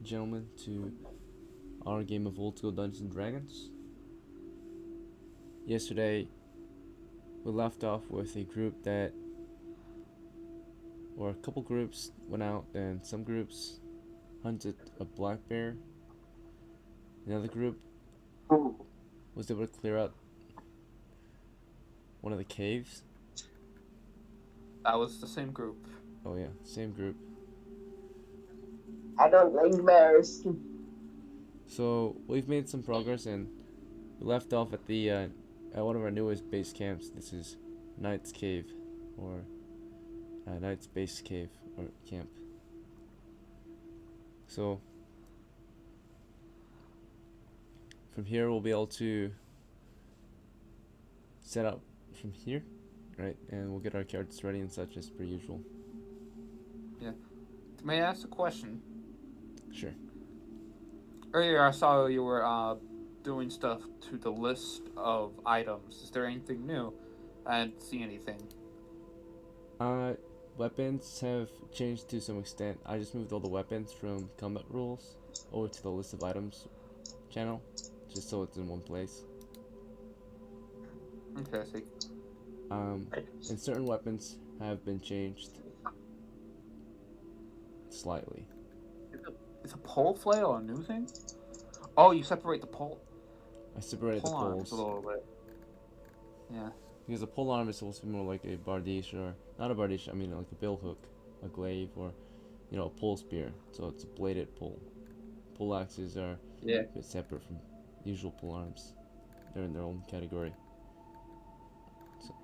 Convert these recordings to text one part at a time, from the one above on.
and gentlemen, to our game of Old School Dungeons and Dragons. Yesterday, we left off with a group or a couple groups went out, and some groups hunted a black bear. Another group was able to clear out one of the caves. That was the same group. Oh yeah, same group. I don't like bears. So we've made some progress, and we left off at the at one of our newest base camps. This is Knight's Cave, or Knight's Base Cave or camp. So from here we'll be able to set up from here, right? And we'll get our characters ready and such as per usual. Yeah. May I ask a question? Sure. Earlier I saw you were doing stuff to the list of items. Is there anything new? I didn't see anything. Weapons have changed to some extent. I just moved all the weapons from combat rules over to the list of items channel, just so it's in one place. Okay, I see. And certain weapons have been changed slightly. Is a pole flail a new thing? Oh, you separate the pole. I separated the arms poles. a little bit. Yeah. Because a pole arm is supposed to be more like a bardiche, or not a bardiche, I mean like a bill hook, a glaive, or a pole spear. So it's a bladed pole. Pole axes are a bit separate from usual pole arms. They're in their own category. So.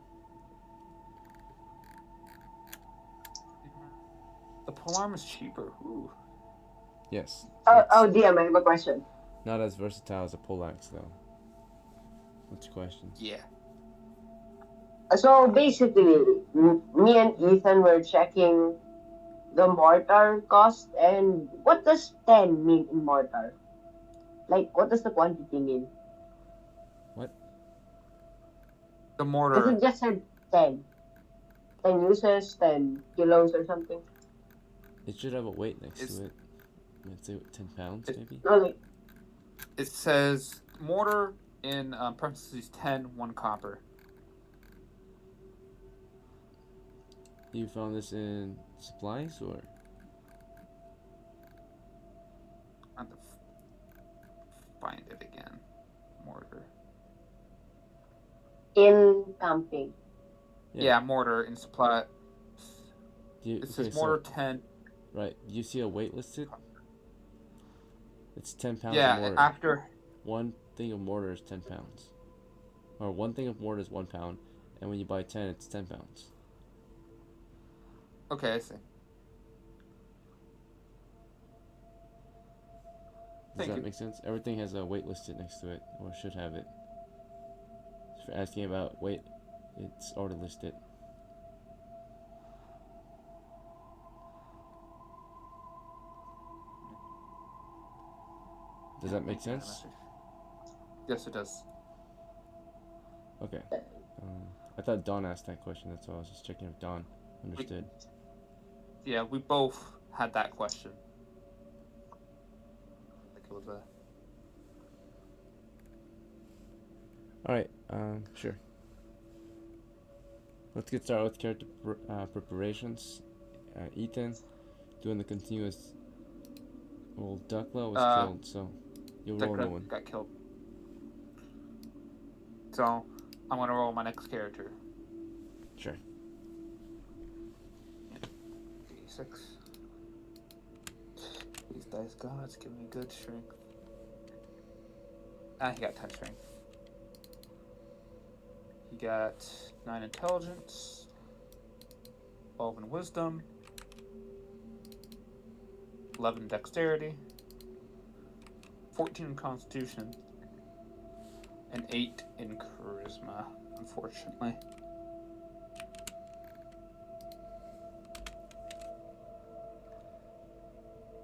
The pole arm is cheaper. Ooh. Yes. DM, I have a question. Not as versatile as a pole axe, though. What's your question? Yeah. So basically, me and Ethan were checking the mortar cost, and what does 10 mean in mortar? Like, what does the quantity mean? What? The mortar. Does it just say 10? 10 uses, 10 kilos or something? It should have a weight next to it. Let's say 10 pounds, maybe? No, like, It says mortar in parentheses 10, 1 copper. You found this in supplies, or? I have to find it again. Mortar. in camping. Yeah, mortar in supply. It says mortar 10. Right. Do you see a weight listed? It's 10 pounds yeah, of mortar. after. One thing of mortar is 10 pounds. Or one thing of mortar is 1 pound. And when you buy 10, it's 10 pounds. Okay, I see. Does that make sense? Everything has a weight listed next to it, or should have it. If you're asking about weight, it's already listed. Does that make sense? Yes, it does. Okay. I thought Dawn asked that question, that's why I was just checking if Dawn understood. Yeah, we both had that question. I think it was a... Alright, sure. Let's get started with character preparations. Ethan, doing the continuous... Well, DOCKLA was killed, so you'll roll no one. Got killed. So, I'm gonna roll my next character. Sure. 86. These dice gods give me good strength. He got 10 strength. He got 9 intelligence, 12 in wisdom, 11 dexterity, 14 in constitution, and 8 in charisma, unfortunately.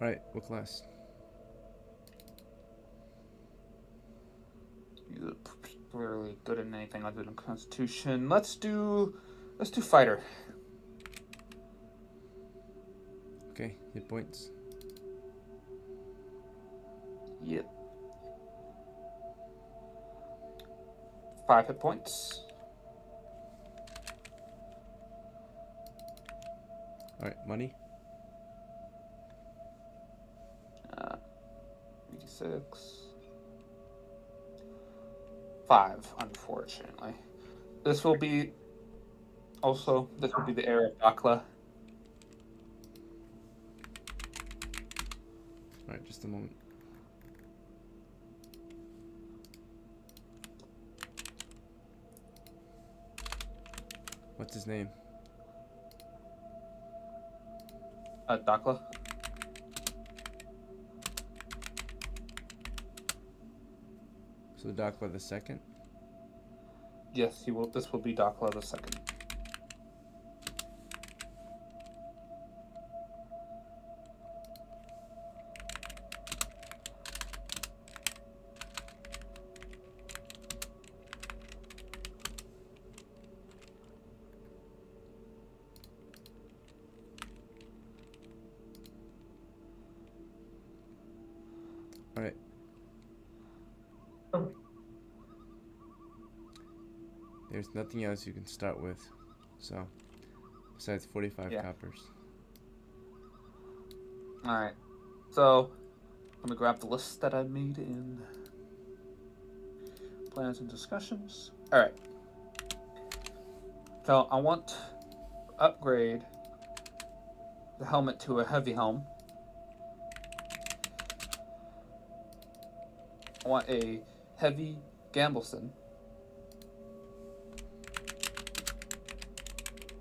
Alright, what class? He's really good at anything other than constitution. Let's do fighter. Okay, hit points. Yep. 5 hit points. Alright, money. 86. 5, unfortunately. This will be the era of DOCKLA. Alright, just a moment. What's his name? DOCKLA. So DOCKLA the second? Yes, he will. This will be DOCKLA the second. Alright. There's nothing else you can start with. So, besides 45 coppers. Alright. So, let me grab the list that I made in plans and discussions. Alright. So, I want to upgrade the helmet to a heavy helm. I want a heavy Gambleson.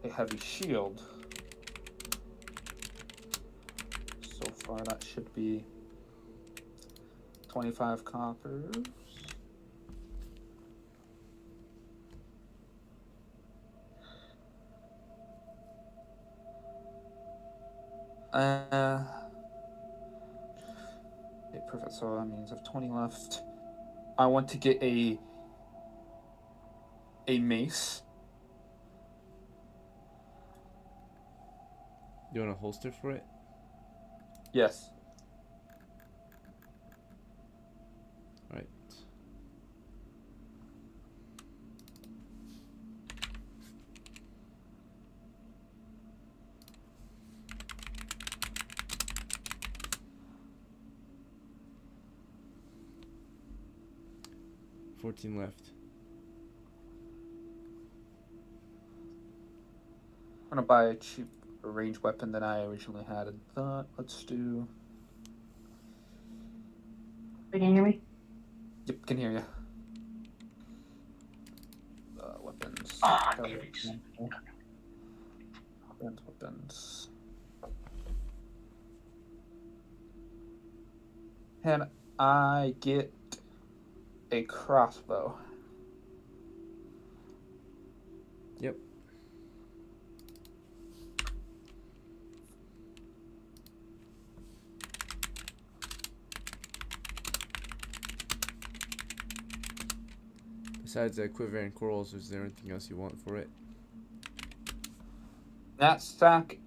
A heavy shield. So far that should be 25 coppers. Okay, perfect. So that means I have 20 left. I want to get a mace. You want a holster for it? Yes. Right. $14 left. I'm gonna buy a cheap ranged weapon than I originally had in thought. Let's do. Can you hear me? Yep, can hear you. Weapons. Weapons. Can I get a crossbow? Yep. Besides quiver and corals, is there anything else you want for it? Knapsack,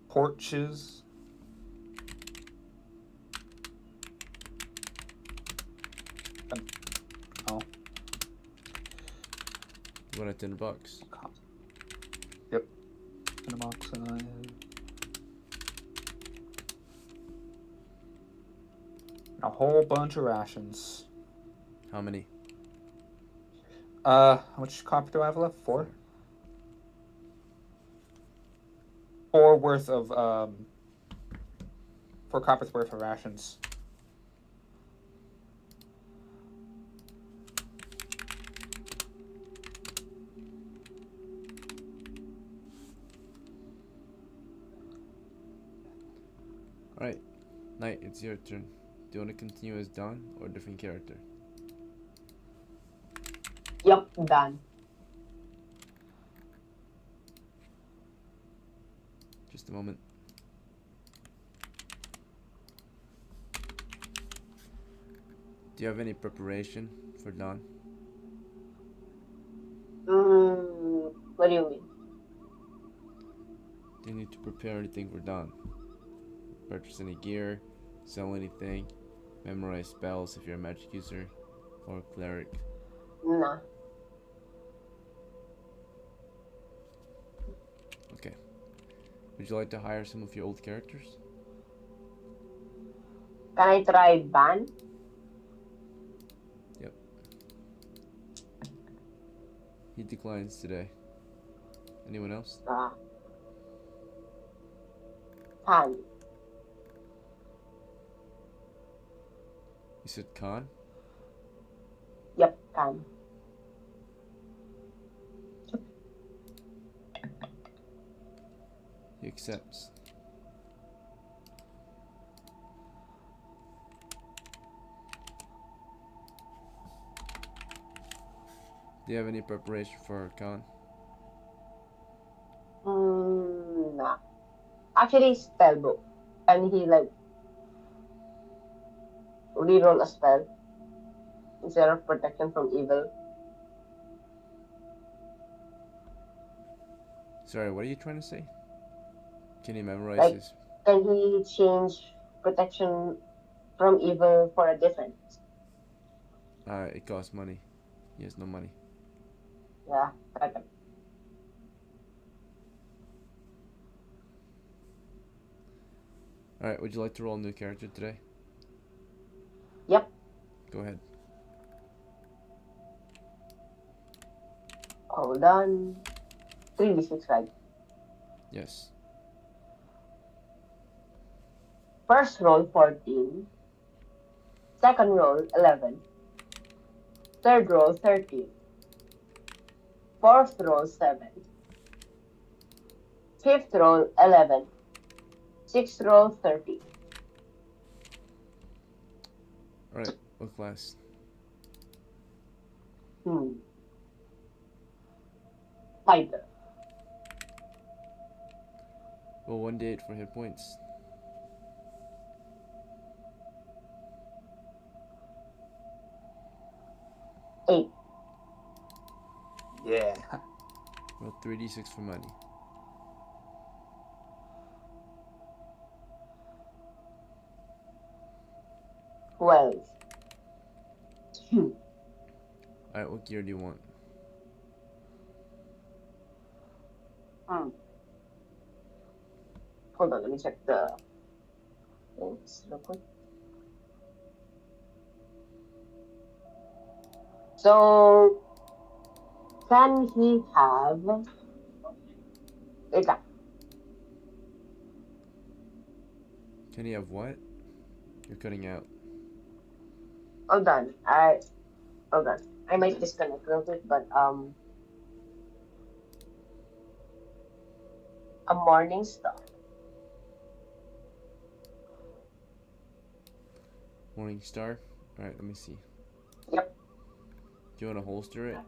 porches. Oh. You want $10? Yep. In a box. A whole bunch of rations. How many? How much copper do I have left? 4? 4 worth of 4 coppers worth of rations. Alright, Knight, it's your turn. Do you want to continue as Dawn or a different character? Yup, done. Just a moment. Do you have any preparation for Dawn? What do you mean? Do you need to prepare anything for Dawn? Purchase any gear? Sell anything? memorize spells if you're a magic user or cleric? Nah. Okay. Would you like to hire some of your old characters? Can I try ban? Yep. He declines today. Anyone else? CAHN. You said CAHN? Yep, CAHN. He accepts. Do you have any preparation for CAHN? Nah. Actually, spellbook. And he like reroll a spell instead of protection from evil. Sorry, what are you trying to say? Can he memorize Like, his... can he change protection from evil for a different? It costs money. He has no money. Yeah, okay. Alright, would you like to roll a new character today? Yep. Go ahead. Hold on. 3d6, right? Yes. First roll 14. Second roll 11. Third roll 13. Fourth roll 7. Fifth roll 11. Sixth roll 30. Alright, what class? Fighter. Well, 1d8 for hit points. Eight. Yeah. Well, 3d6 for money. Well. Alright, what gear do you want? Hold on, let me check the things real quick. So, can he have... Wait lang. Can he have what? You're cutting out. Hold on. Hold on. I might disconnect real quick, but a morning star. Morning Star? Alright, let me see. Yep. Do you want to holster it?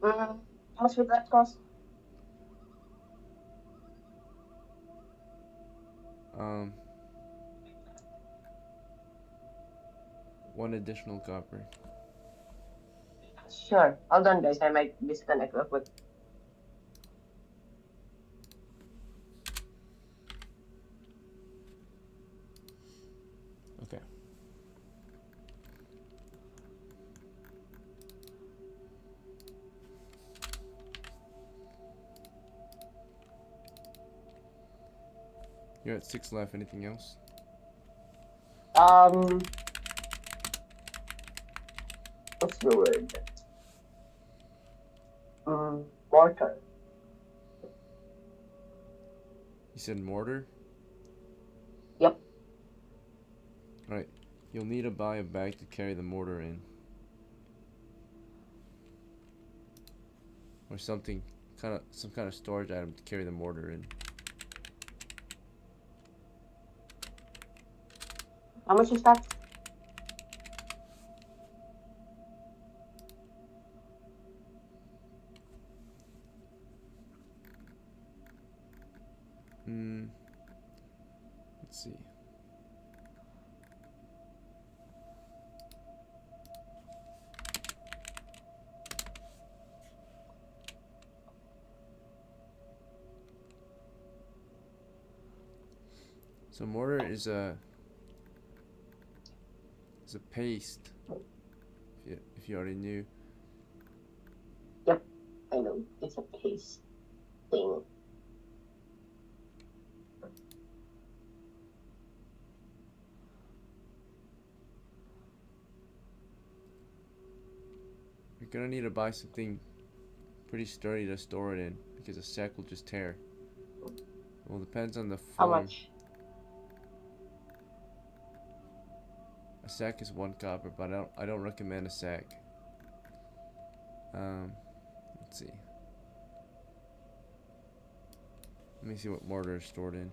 How much would that cost? One additional copper. Sure. Hold on, guys. I might disconnect real quick. Okay. You're at 6 left. Anything else? What's the word? Mortar. You said mortar? Yep. Alright. You'll need to buy a bag to carry the mortar in. Or something, some kind of storage item to carry the mortar in. How much is that? Let's see. So mortar is It's a paste. If you already knew. Yep, I know. It's a paste thing. You're gonna need to buy something pretty sturdy to store it in because a sack will just tear. Well, it depends on the How form. much? A sack is 1 copper, but I don't recommend a sack. Let's see. Let me see what mortar is stored in.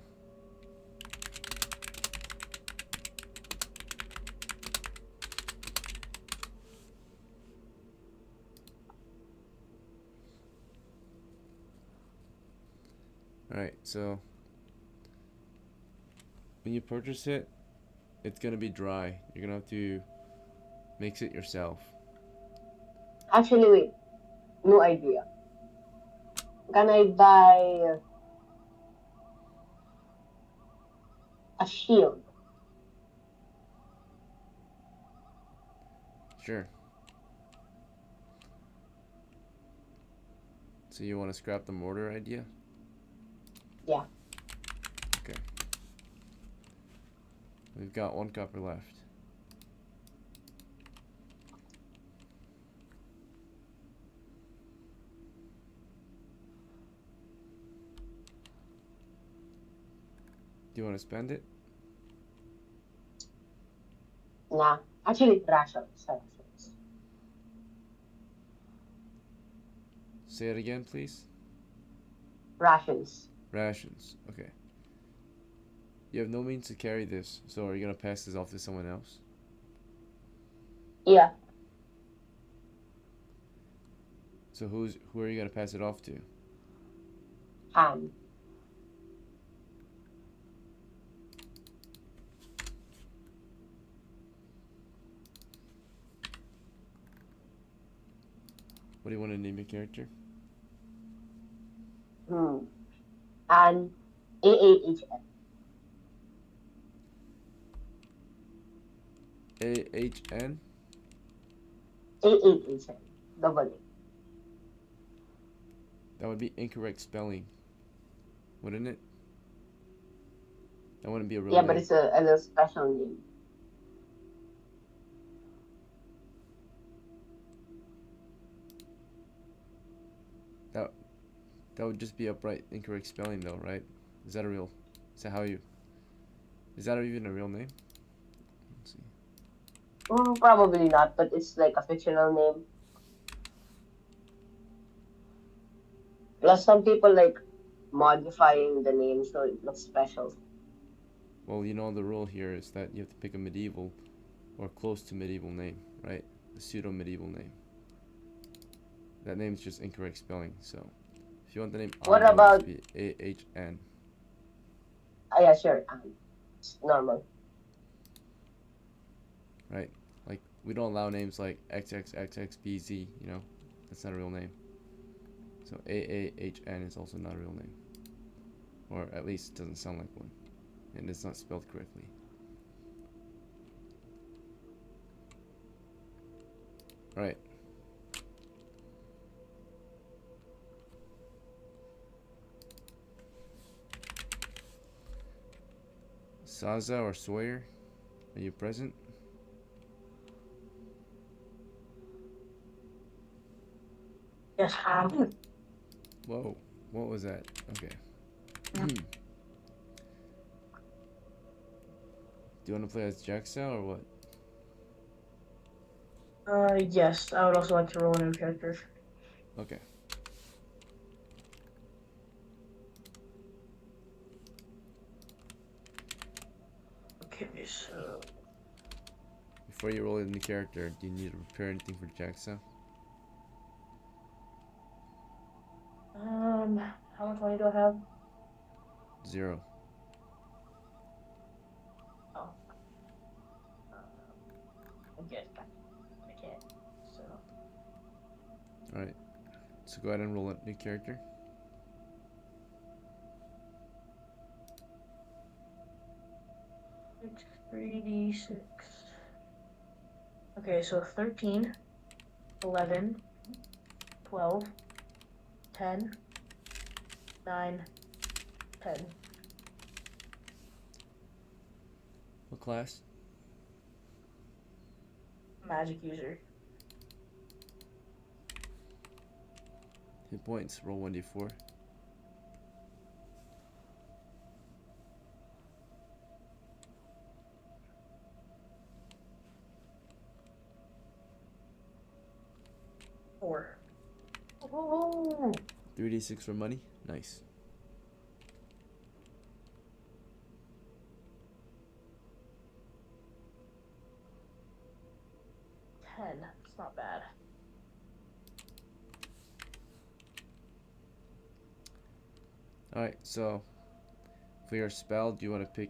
Alright, so when you purchase it, it's gonna be dry. You're gonna have to mix it yourself. Actually, wait. No idea. Can I buy a shield? Sure. So you want to scrap the mortar idea? Yeah. Okay. We've got 1 copper left. Do you want to spend it? Nah. Actually, rations. Say it again, please. Rations. Rations. Okay. You have no means to carry this, so are you gonna pass this off to someone else? Yeah. So who are you gonna pass it off to? CAHN. What do you want to name your character? And AAHN. AHN? AAHN. Double A. That would be incorrect spelling, wouldn't it? That wouldn't be a real Yeah, name. but it's a little special name. That would just be upright incorrect spelling though, right? Is that even a real name? Let's see. Probably not, but it's like a fictional name. Plus, some people like modifying the name so it looks special. Well, you know the rule here is that you have to pick a medieval or close to medieval name, right? A pseudo-medieval name. That name's just incorrect spelling, so if you want the name What Arn, about... it would just be AHN. Yeah, sure. It's normal. Right? Like, we don't allow names like XXXXBZ, you know? That's not a real name. So AAHN is also not a real name. Or at least it doesn't sound like one. And it's not spelled correctly. Alright. Saza or Sawyer, are you present? Yes, Whoa, what was that? Okay. Do you want to play as JAXSA or what? Yes, I would also like to roll a new character. Okay. Okay, so... Before you roll a new character, do you need to prepare anything for JAXSA? How much money do I have? 0. Oh. I guess I can't, so... Alright. So go ahead and roll a new character. Six, 3d6. Okay, so 13, 11, 12, 10, 9, 10. What class? Magic user. Hit points. Roll 1d4. Four. Oh, 3d6 for money. Nice. ten. It's not bad. Alright, so for your spell, do you want to pick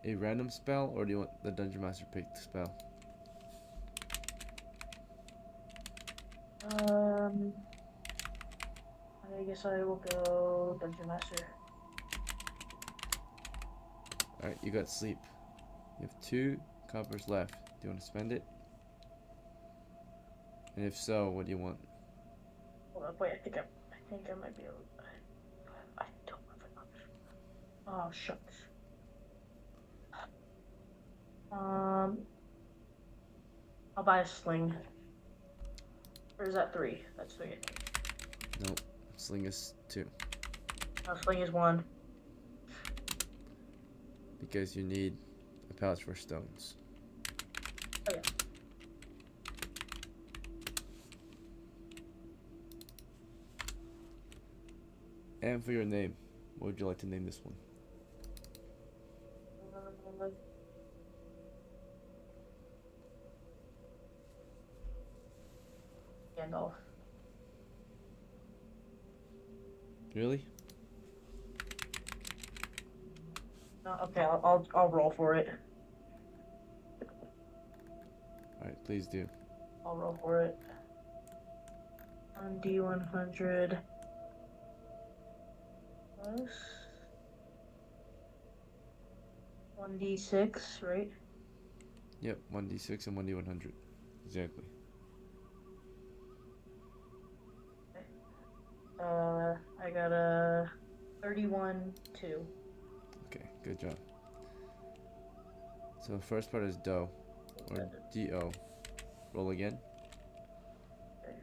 a random spell or do you want the Dungeon Master to pick the spell? I guess I will go Dungeon Master. Alright, you got sleep. You have 2 coppers left. Do you want to spend it? And if so, what do you want? Hold up, wait, I think I might be able. I don't have enough. Oh shucks. I'll buy a sling. Or is that 3? That's 3. Nope. Sling is 2. Sling is 1. Because you need a pouch for stones. Oh yeah. And for your name, what would you like to name this one? Gandalf. Really? No, okay, I'll roll for it. Alright, please do. I'll roll for it. 1d100 plus 1d6, right? Yep, 1d6 and 1d100. Exactly. I got a 31, 2. Okay, good job. So the first part is do, or do. Roll again. Okay.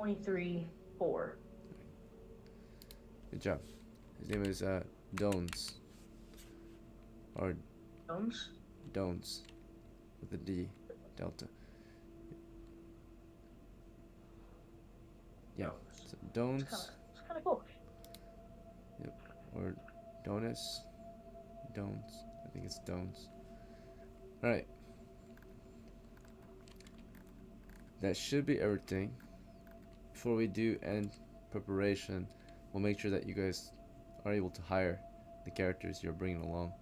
$23, 4. Good job. His name is Dones. Or Stones? Dones. With a D. Delta. Yeah. So Dones. It's kind of cool. Yep. Or Donis. Dones. I think it's Dones. Alright. That should be everything. Before we do end preparation, we'll make sure that you guys are able to hire the characters you're bringing along.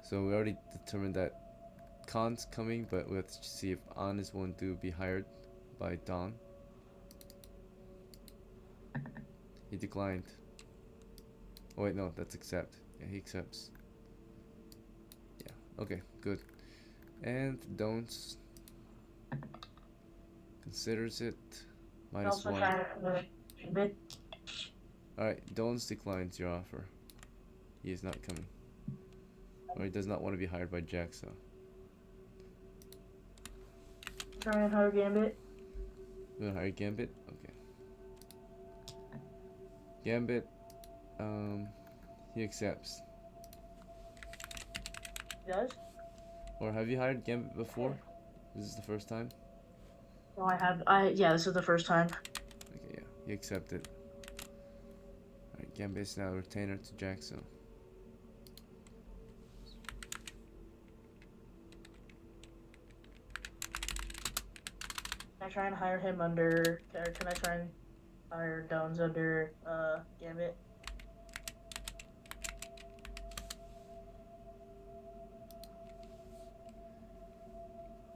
So we already determined that CAHN's coming, but we have to see if AHN is willing to be hired by DAHN. He declined. Oh wait, no, that's accept. Yeah, he accepts. Yeah, okay, good. And Don'ts considers it -1. Alright, Don'ts declines your offer. He is not coming. Or he does not want to be hired by JAXSA. Try and hire Gambit. You want to hire Gambit? Okay. Gambit, he accepts. He does? Or have you hired Gambit before? This is the first time? No, yeah, this is the first time. Okay, yeah, he accepted. Alright, Gambit is now a retainer to JAXSA. Can I try and hire him under, or can I try and hire Downs under, Gambit?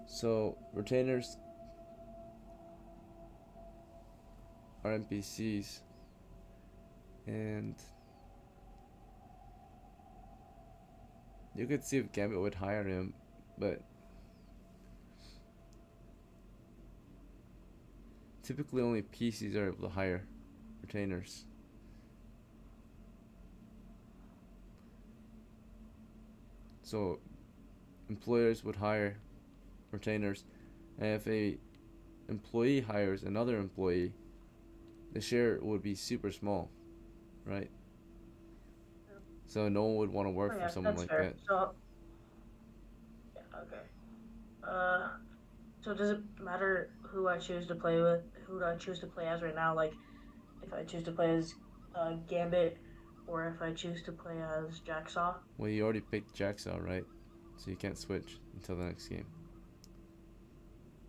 So, retainers are NPCs, and you could see if Gambit would hire him, but typically only PCs are able to hire retainers. So employers would hire retainers, and if a employee hires another employee, the share would be super small, right? So no one would want to work Oh, for yeah, someone that's like fair. that. So, yeah, okay. So does it matter who I choose to play with? Who do I choose to play as right now? Like, if I choose to play as Gambit, or if I choose to play as JAXSA? Well, you already picked JAXSA, right? So you can't switch until the next game.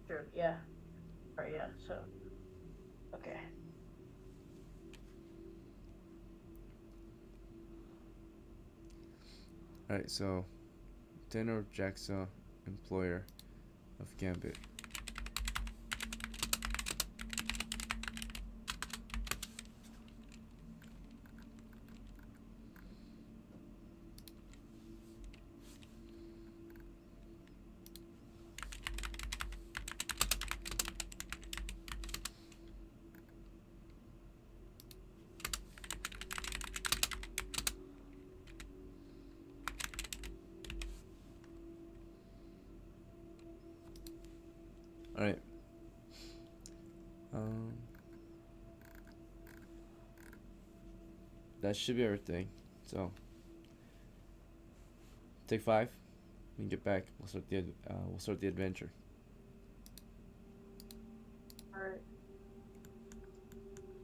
Sure, yeah. Alright, yeah, so. Okay. Alright, so retainer of JAXSA, employer of Gambit. Alright. That should be everything. So take 5. We can get back. We'll start the adventure. Alright.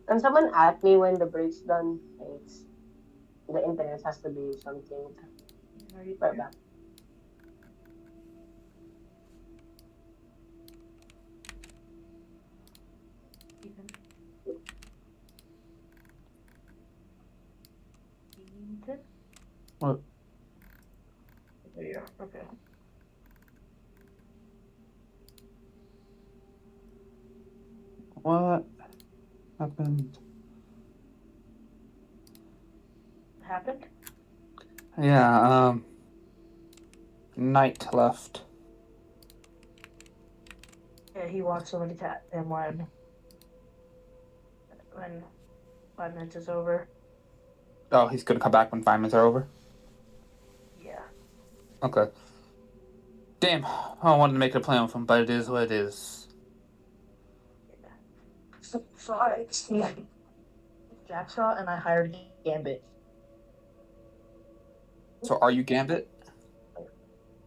Can someone at me when the break's done? Thanks. The internet has to be something. Are you Right back. Ethan? Ethan? What? There you go. Okay. What happened? Happened? Yeah, Knight left. Yeah, he wants somebody to tap him when 5 minutes is over. Oh, he's gonna come back when 5 minutes are over? Yeah. Okay. Damn, I wanted to make a plan with him, but it is what it is. So I JAXSA and I hired Gambit. So are you Gambit?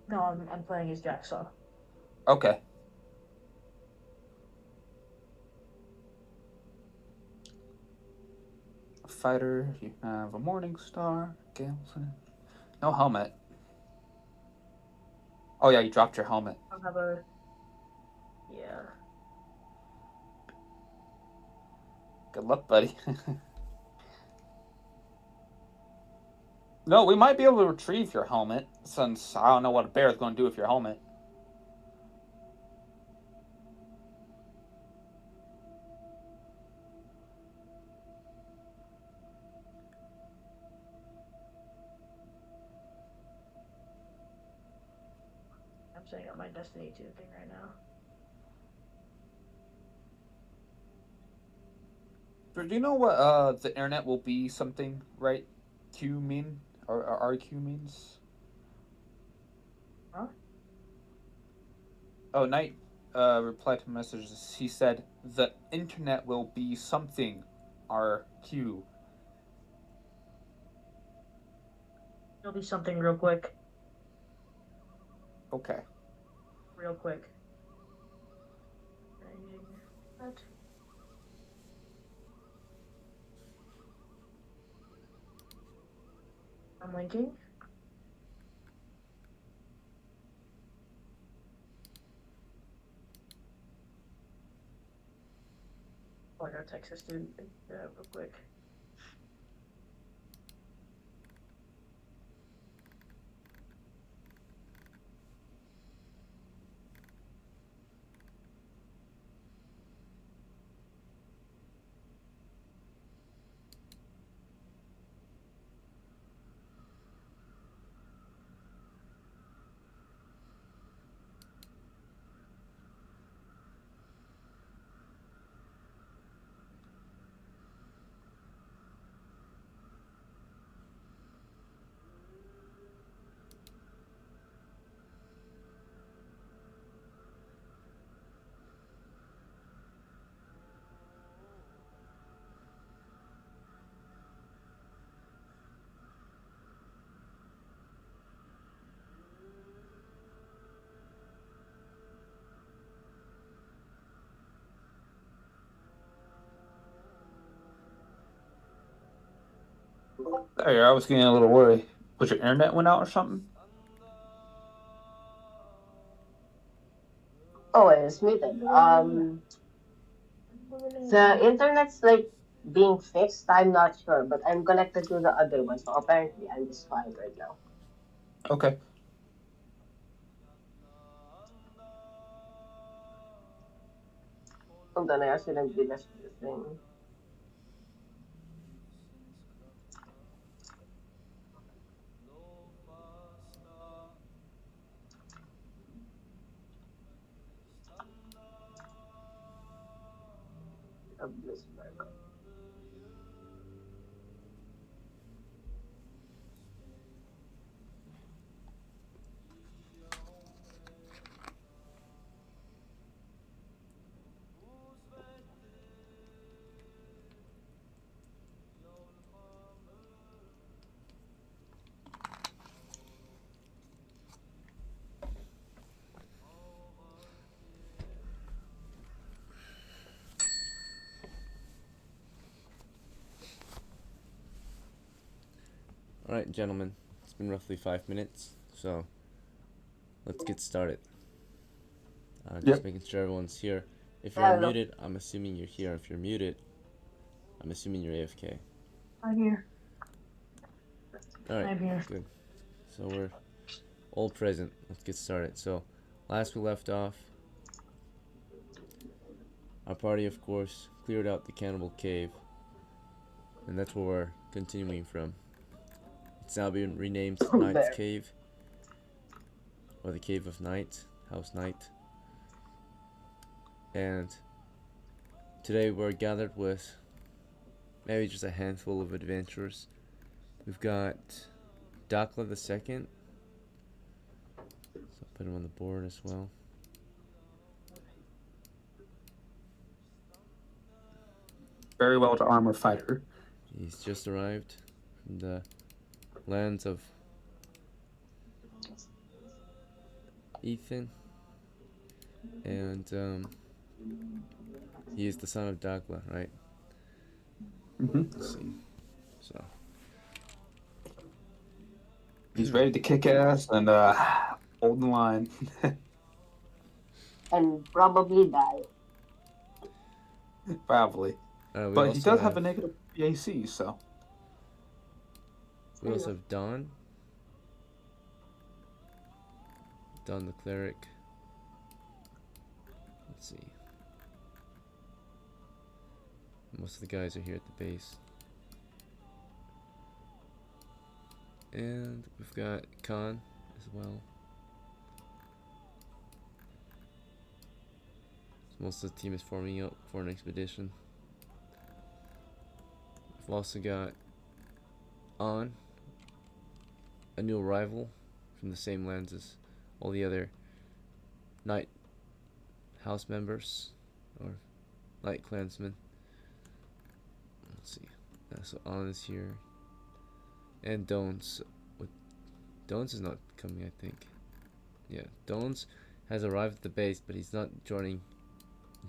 No, I'm playing as JAXSA. Okay. Fighter, you have a Morning Star, Gamson. No helmet. Oh yeah, you dropped your helmet. I'll have a yeah. Good luck, buddy. No, we might be able to retrieve your helmet, since I don't know what a bear is going to do with your helmet. I'm setting up my Destiny 2 thing right now. Do you know what the internet will be something, right? Q mean? Or RQ means? Huh? Oh, Knight replied to messages. He said, the internet will be something, RQ. It'll be something real quick. Okay. Real quick. What? I'm linking. Oh, I gotta text this dude real quick. There, I was getting a little worried. Was your internet went out or something? Oh, it's muted. The internet's like being fixed. I'm not sure, but I'm connected to the other one, so apparently I'm just fine right now. Okay. Hold on, I accidentally left the thing. Of this burger. Alright, gentlemen, it's been roughly 5 minutes, so let's get started. Just making sure everyone's here. If you're Hello. unmuted, I'm assuming you're here. If you're muted, I'm assuming you're AFK. I'm here. Alright, I'm here. good. So we're all present. Let's get started. So, last we left off, our party, of course, cleared out the Cannibal Cave. And that's where we're continuing from. It's now been renamed Knight's There. Cave. Or the Cave of Night, House Knight. And today we're gathered with maybe just a handful of adventurers. We've got DOCKLA the second. So I'll put him on the board as well. Very well to armor fighter. He's just arrived from the lands of Ethan. And he is the son of DOCKLA, right? Let's see. So He's ready to kick ass and hold the line. And probably die. Probably. we But he also does have a negative PAC, so. We also have DAHN. DAHN the cleric. Let's see. Most of the guys are here at the base. And we've got CAHN as well. So most of the team is forming up for an expedition. We've also got on a new arrival from the same lands as all the other Knight house members or Knight clansmen. Let's see. So on is here. And Dones. Dones is not coming, I think. Yeah, Dones has arrived at the base, but he's not joining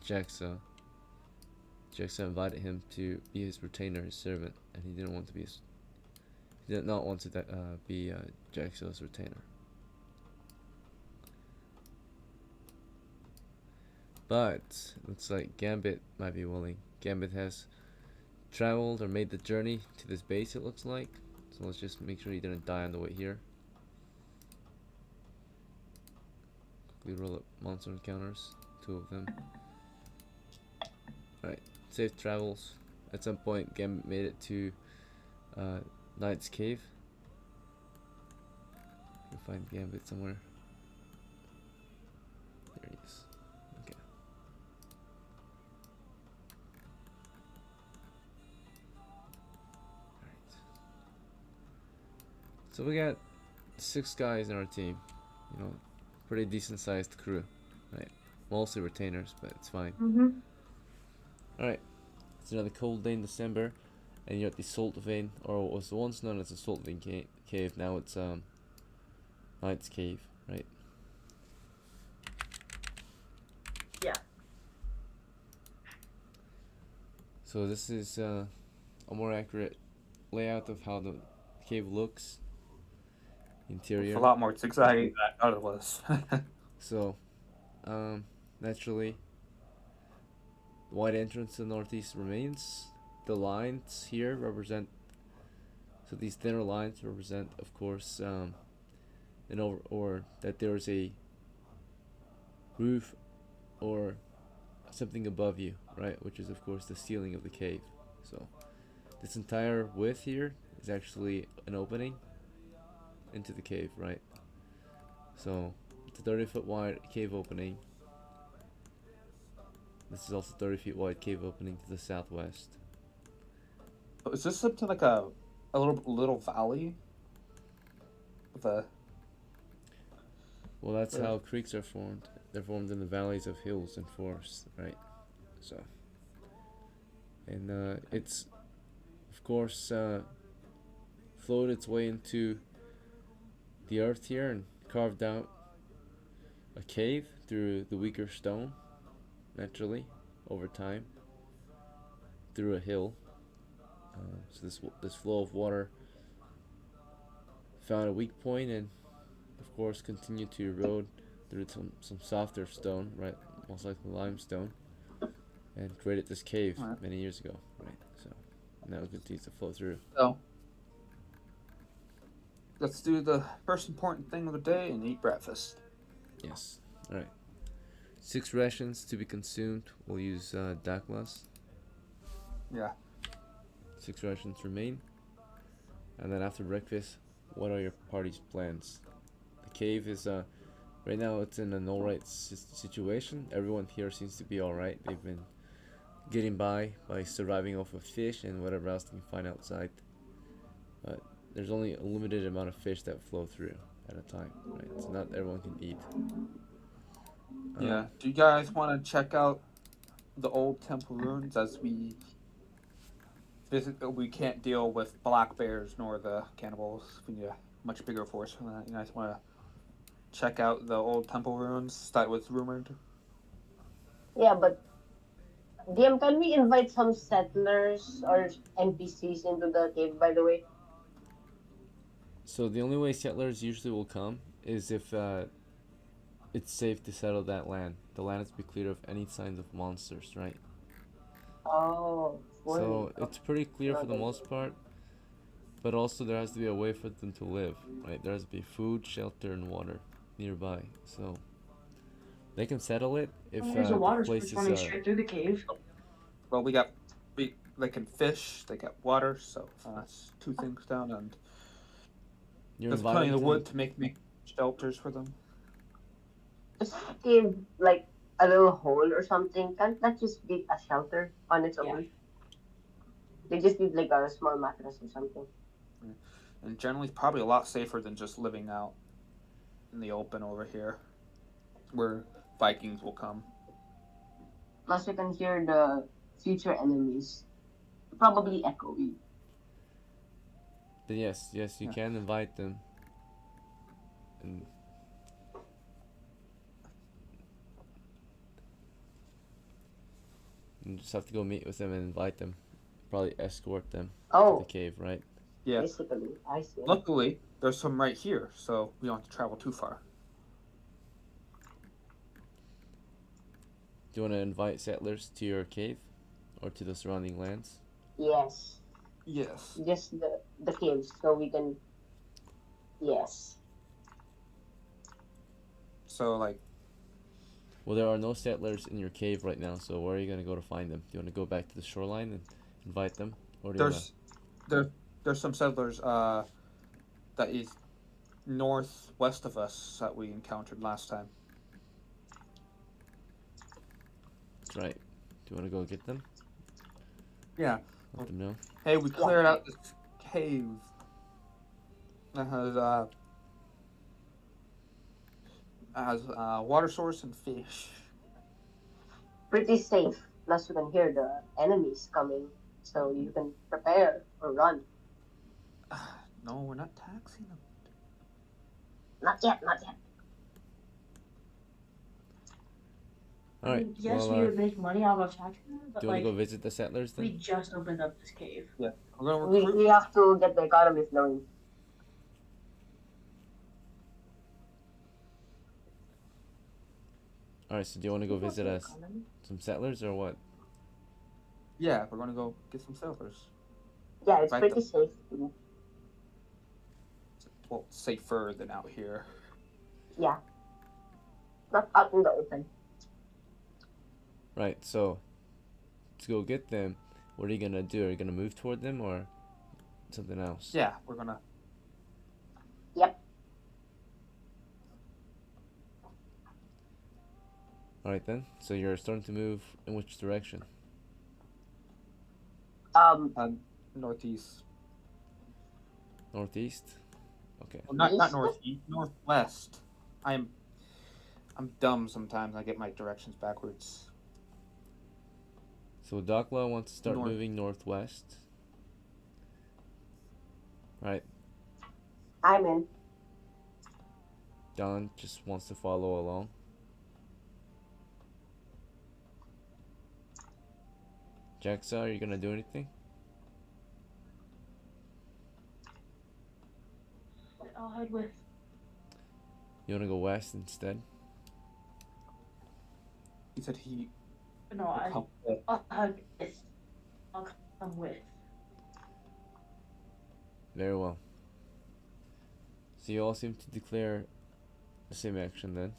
JAXSA. JAXSA invited him to be his retainer, his servant, and he didn't want to be he did not want to be JAXSA's retainer. But looks like Gambit might be willing. Gambit has traveled or made the journey to this base, it looks like. So let's just make sure he didn't die on the way here. Quickly roll up monster encounters, 2 of them. Alright, safe travels. At some point, Gambit made it to Knight's Cave. You can find Gambit somewhere. There he is. Okay. Alright. So we got 6 guys in our team. You know, pretty decent sized crew. Right. Mostly retainers, but it's fine. Alright. It's another cold day in December. And you're at the Salt Vein, or what was once known as the Salt Vein Cave. Now it's Knight's Cave, right? Yeah. So this is a more accurate layout of how the cave looks, It's interior. a lot more exciting than I thought it was. So, naturally, the wide entrance to the northeast remains. The lines here represent, so these thinner lines represent, of course, or that there is a roof or something above you, right? Which is, of course, the ceiling of the cave. So, this entire width here is actually an opening into the cave, right? So, it's a 30-foot wide cave opening. This is also 30 feet wide cave opening to the southwest. Is this something like a little valley? With a Well, that's how creeks are formed. They're formed in the valleys of hills and forests, right? So, and it's, of course, flowed its way into the earth here and carved out a cave through the weaker stone, naturally, over time, through a hill. So this flow of water found a weak point and, of course, continued to erode through some softer stone, right, most likely limestone, and created this cave many years ago, right? So now it continues to flow through. So, let's do the first important thing of the day and eat breakfast. Yes. All right. 6 rations to be consumed. We'll use DAHNs. Yeah. 6 rations remain. And then after breakfast, what are your party's plans? The cave is right now it's in an alright situation. Everyone here seems to be alright. They've been getting by surviving off of fish and whatever else they can find outside. But there's only a limited amount of fish that flow through at a time, right? So not everyone can eat. Yeah. Do you guys want to check out the old temple ruins, as we can't deal with black bears nor the cannibals. We need a much bigger force for that. You guys want to check out the old temple ruins that was rumored? Yeah, but DM, can we invite some settlers or NPCs into the cave, by the way? So the only way settlers usually will come is if it's safe to settle that land. The land has to be cleared of any signs of monsters, right? Oh, So it's pretty clear for the most part, but also there has to be a way for them to live, right? There has to be food, shelter, and water nearby. So they can settle it if There's a water the place source running is straight through the cave. Well, they can fish, they get water, so that's 2 things down, and there's plenty of wood to make shelters for them. Just give like a little hole or something. Can't that just be a shelter on its own? They just need like a small mattress or something. And generally, it's probably a lot safer than just living out in the open over here, where Vikings will come. Plus, you can hear the future enemies. Probably echoing. But yes, you can invite them. And you just have to go meet with them and invite them. Probably escort them to the cave, right? Yeah. Basically, I see. Luckily, there's some right here, so we don't have to travel too far. Do you want to invite settlers to your cave or to the surrounding lands? Yes. Yes. Just the caves, so we can. Yes. So like. Well, there are no settlers in your cave right now, so where are you gonna go to find them? Do you want to go back to the shoreline and invite them, or do there's some settlers that is northwest of us that we encountered last time. That's right. Do you want to go get them? Yeah. Let them know. Hey, we cleared out this cave that has water source and fish. Pretty safe. Plus, you can hear the enemies coming, so you can prepare or run. No, we're not taxing them. Not yet, not yet. All right. Yes, Well, we would make money off of taxes, but do you want to like go visit the settlers we then? just opened up this cave. Yeah, we're gonna We, recruit. we have to get the economy flowing. All right. So do you want to go visit us some settlers or what? Yeah, we're gonna go get some settlers. Yeah, it's Right, pretty safe. well, safer than out here. Yeah. Not out in the open. Right. So to go get them, what are you gonna do? Are you gonna move toward them or something else? Yeah, we're gonna. Yep. All right then. So you're starting to move in which direction? Northeast. Northeast. Okay. Well, not East? northeast, northwest. I'm dumb sometimes. I get my directions backwards. So DOCKLA wants to start North. moving northwest. Right. I'm in. Don just wants to follow along. JAXSA, are you gonna do anything? I'll head with. You wanna go west instead? He said he. No, I'll head with. I'll come with. Very well. So you all seem to declare the same action then,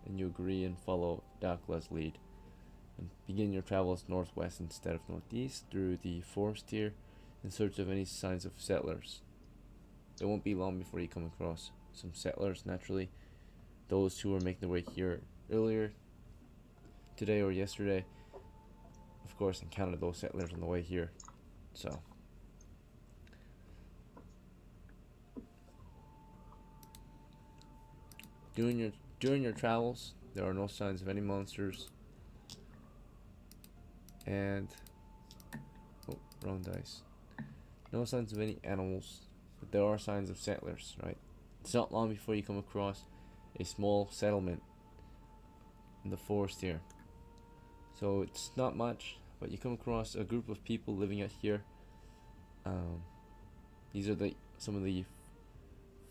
and you agree and follow DOCKLA's lead, and begin your travels northwest instead of northeast through the forest here in search of any signs of settlers. It won't be long before you come across some settlers, naturally. Those who were making their way here earlier today or yesterday, of course, encountered those settlers on the way here. So during your travels, there are no signs of any monsters, and wrong dice. No signs of any animals, but there are signs of settlers. Right, it's not long before you come across a small settlement in the forest here. So it's not much, but you come across a group of people living out here. These are some of the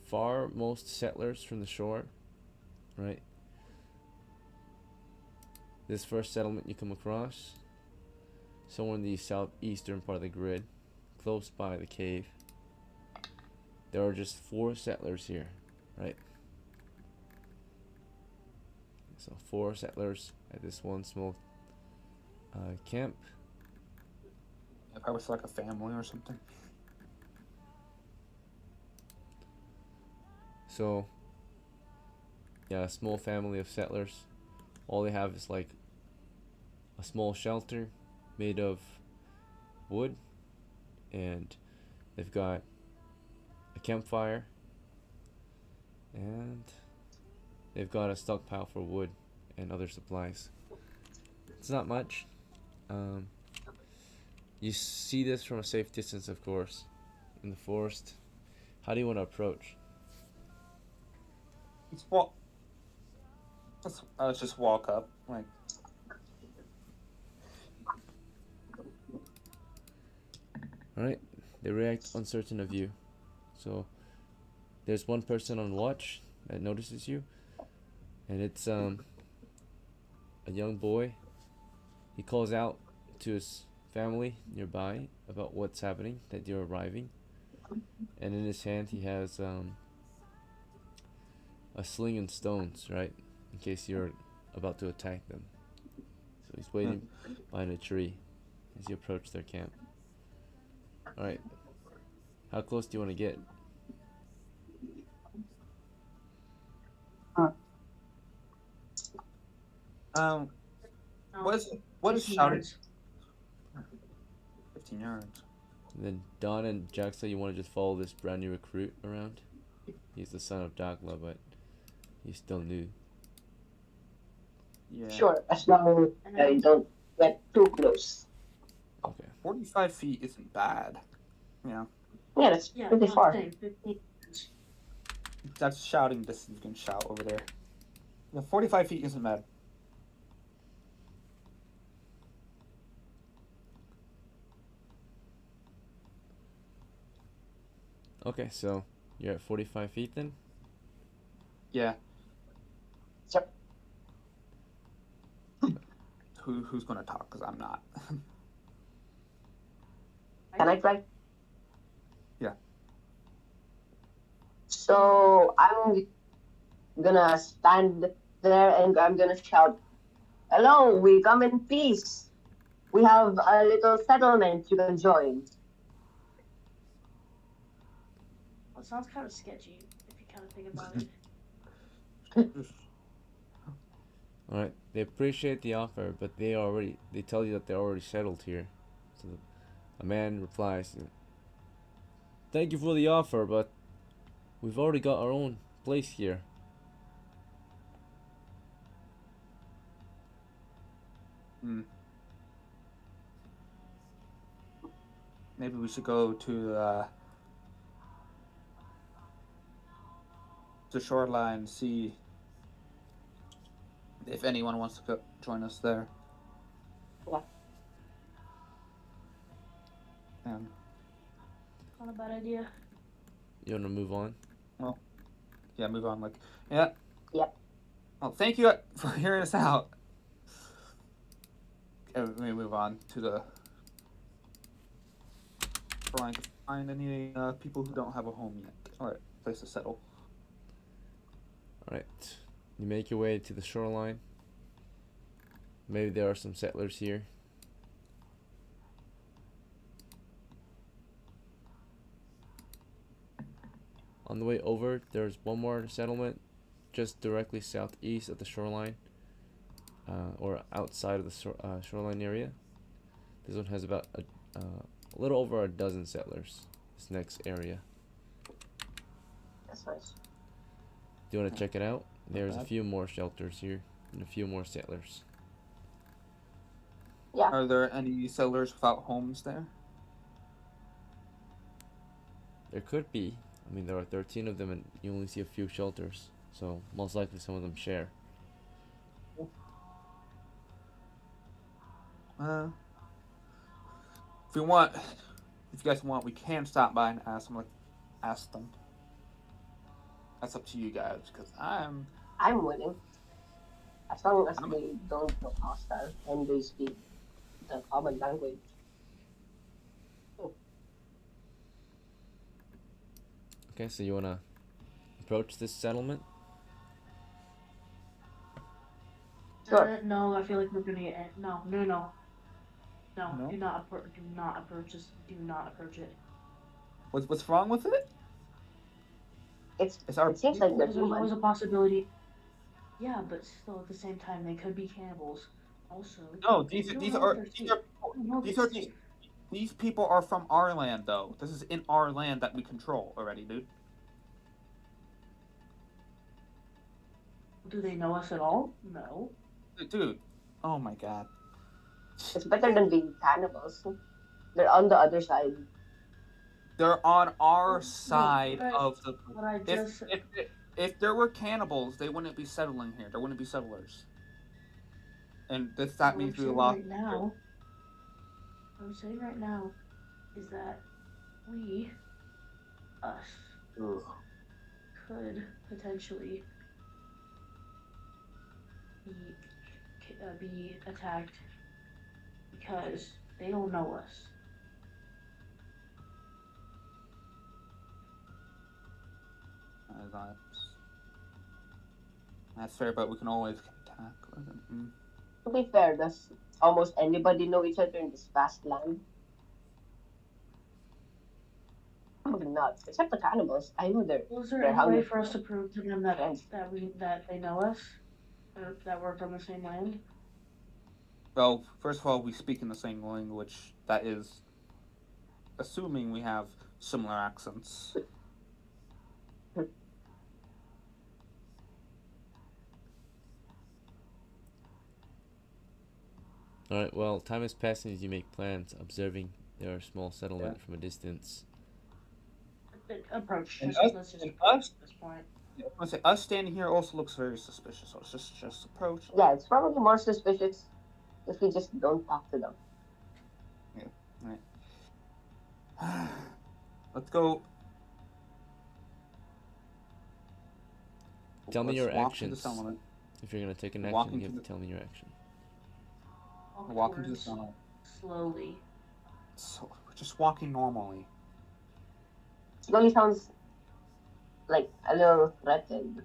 far most settlers from the shore. Right. This first settlement you come across, somewhere in the southeastern part of the grid, close by the cave. There are just 4 settlers here, right? So 4 settlers at this one small camp. If I was like a family or something. So yeah, a small family of settlers. All they have is like a small shelter made of wood, and they've got a campfire, and they've got a stockpile for wood and other supplies. It's not much. You see this from a safe distance, of course, in the forest. How do you want to approach? Let's just walk up, like. Alright, they react uncertain of you. So there's one person on watch that notices you, and it's a young boy. He calls out to his family nearby about what's happening, that you're arriving, and in his hand he has a sling and stones, right, in case you're about to attack them. So he's waiting behind a tree as you approach their camp. Alright, how close do you want to get? What is shouted? 15 yards. And then Don and JAXSA, you want to just follow this brand new recruit around? He's the son of DOCKLA, but he's still new. Yeah. Sure, as long as I don't get too close. Okay. 45 feet isn't bad. Yeah. Yeah, that's pretty far. That's shouting distance. You can shout over there. Yeah, 45 feet isn't bad. Okay, so you're at 45 feet then? Yeah. Sure. Who's gonna talk? Because I'm not. Can I try? Yeah. So I'm gonna stand there and I'm gonna shout, "Hello, we come in peace. We have a little settlement you can join." Well, it sounds kind of sketchy if you kind of think about it. Alright, they appreciate the offer, but they tell you that they're already settled here. So a man replies, "Thank you for the offer, but we've already got our own place here." Maybe we should go to the shoreline, see if anyone wants to join us there. Yeah. Not a bad idea. You wanna move on? Well, yeah, move on. Like, yeah. Yep. Well, thank you for hearing us out. Okay, let me move on to the shoreline to find any people who don't have a home yet. All right, place to settle. Alright, you make your way to the shoreline. Maybe there are some settlers here. On the way over, there's one more settlement just directly southeast of the shoreline, or outside of the shoreline area. This one has about a little over a dozen settlers. This next area. That's nice. Do you want to check it out? There's a few more shelters here and a few more settlers. Yeah. Are there any settlers without homes there? There could be. I mean, there are 13 of them and you only see a few shelters. So, most likely some of them share. If you guys want, we can stop by and ask them. That's up to you guys, because I'm willing. As long as they don't look hostile and they speak the common language. Okay, so you want to approach this settlement? Sure. No, I feel like we're gonna get no. Do not approach this. Do not approach it. What's wrong with it? It seems like there's always a possibility. Yeah, but still at the same time they could be cannibals. Also. No, these people are from our land though. This is in our land that we control already, dude. Do they know us at all? No. Dude, oh my god. It's better than being cannibals. They're on the other side. They're on our side of the. If there were cannibals, they wouldn't be settling here. There wouldn't be settlers. And that means we lost. Right now, what I'm saying right now is that could potentially be attacked because they don't know us. That's fair, but we can always attack. To be fair, does almost anybody know each other in this vast land? Probably not, except the cannibals. I know they're. Is there any way for us to prove to them that they know us, or that we're from the same land? Well, first of all, we speak in the same language. That is, assuming we have similar accents. Alright, well, time is passing as you make plans, observing their small settlement from a distance. Approach. Let's just approach at this point. Yeah, I say us standing here also looks very suspicious, so let's just approach. Yeah, it's probably more suspicious if we just don't talk to them. Yeah, right. Let's go Tell me Let's your walk to the actions. settlement. If you're gonna take an We're action, walking you have to to tell me your action. Walking to the Upwards, settlement. slowly. So we're just walking normally. Slowly sounds like a little threatened.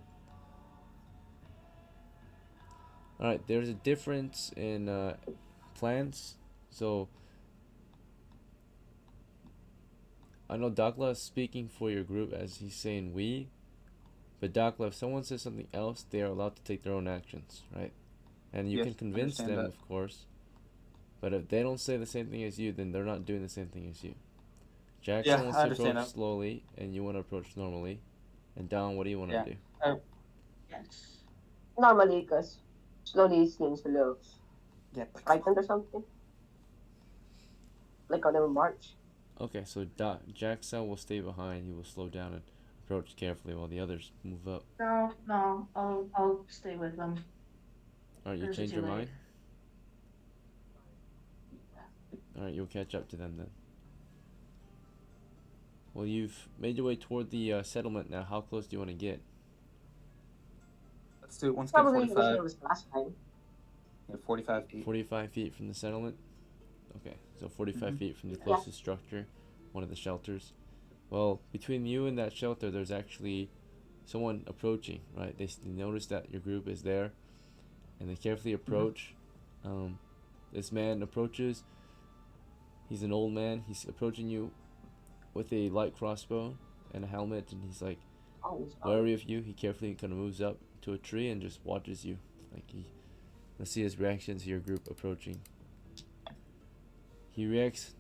All right, there's a difference in plans. So I know DOCKLA is speaking for your group as he's saying we, but DOCKLA, if someone says something else, they are allowed to take their own actions, right? And you Yes, can convince them, understand that. of course. But if they don't say the same thing as you, then they're not doing the same thing as you. Jackson Yeah, wants I to understand approach that. slowly, and you want to approach normally. And Don, what do you want Yeah. to do? Yes. Normally, because slowly seems a little Yeah. frightened or something. Like on a march. Okay, so JAXSA will stay behind. He will slow down and approach carefully while the others move up. No, I'll stay with them. Alright, you Or is it change too your late? mind? Alright, you'll catch up to them then. Well, you've made your way toward the settlement now. How close do you want to get? Let's do it one step Probably the 45. same as last time. Yeah, 45 feet. 45 feet from the settlement? Okay, so 45 Mhm. feet from the closest structure, one of the shelters. Well, between you and that shelter, there's actually someone approaching, right? They notice that your group is there, and they carefully approach. This man approaches. He's an old man. He's approaching you with a light crossbow and a helmet, and he's like Oh, wary of you. He carefully kind of moves up to a tree and just watches you. Let's see his reaction to your group approaching. He reacts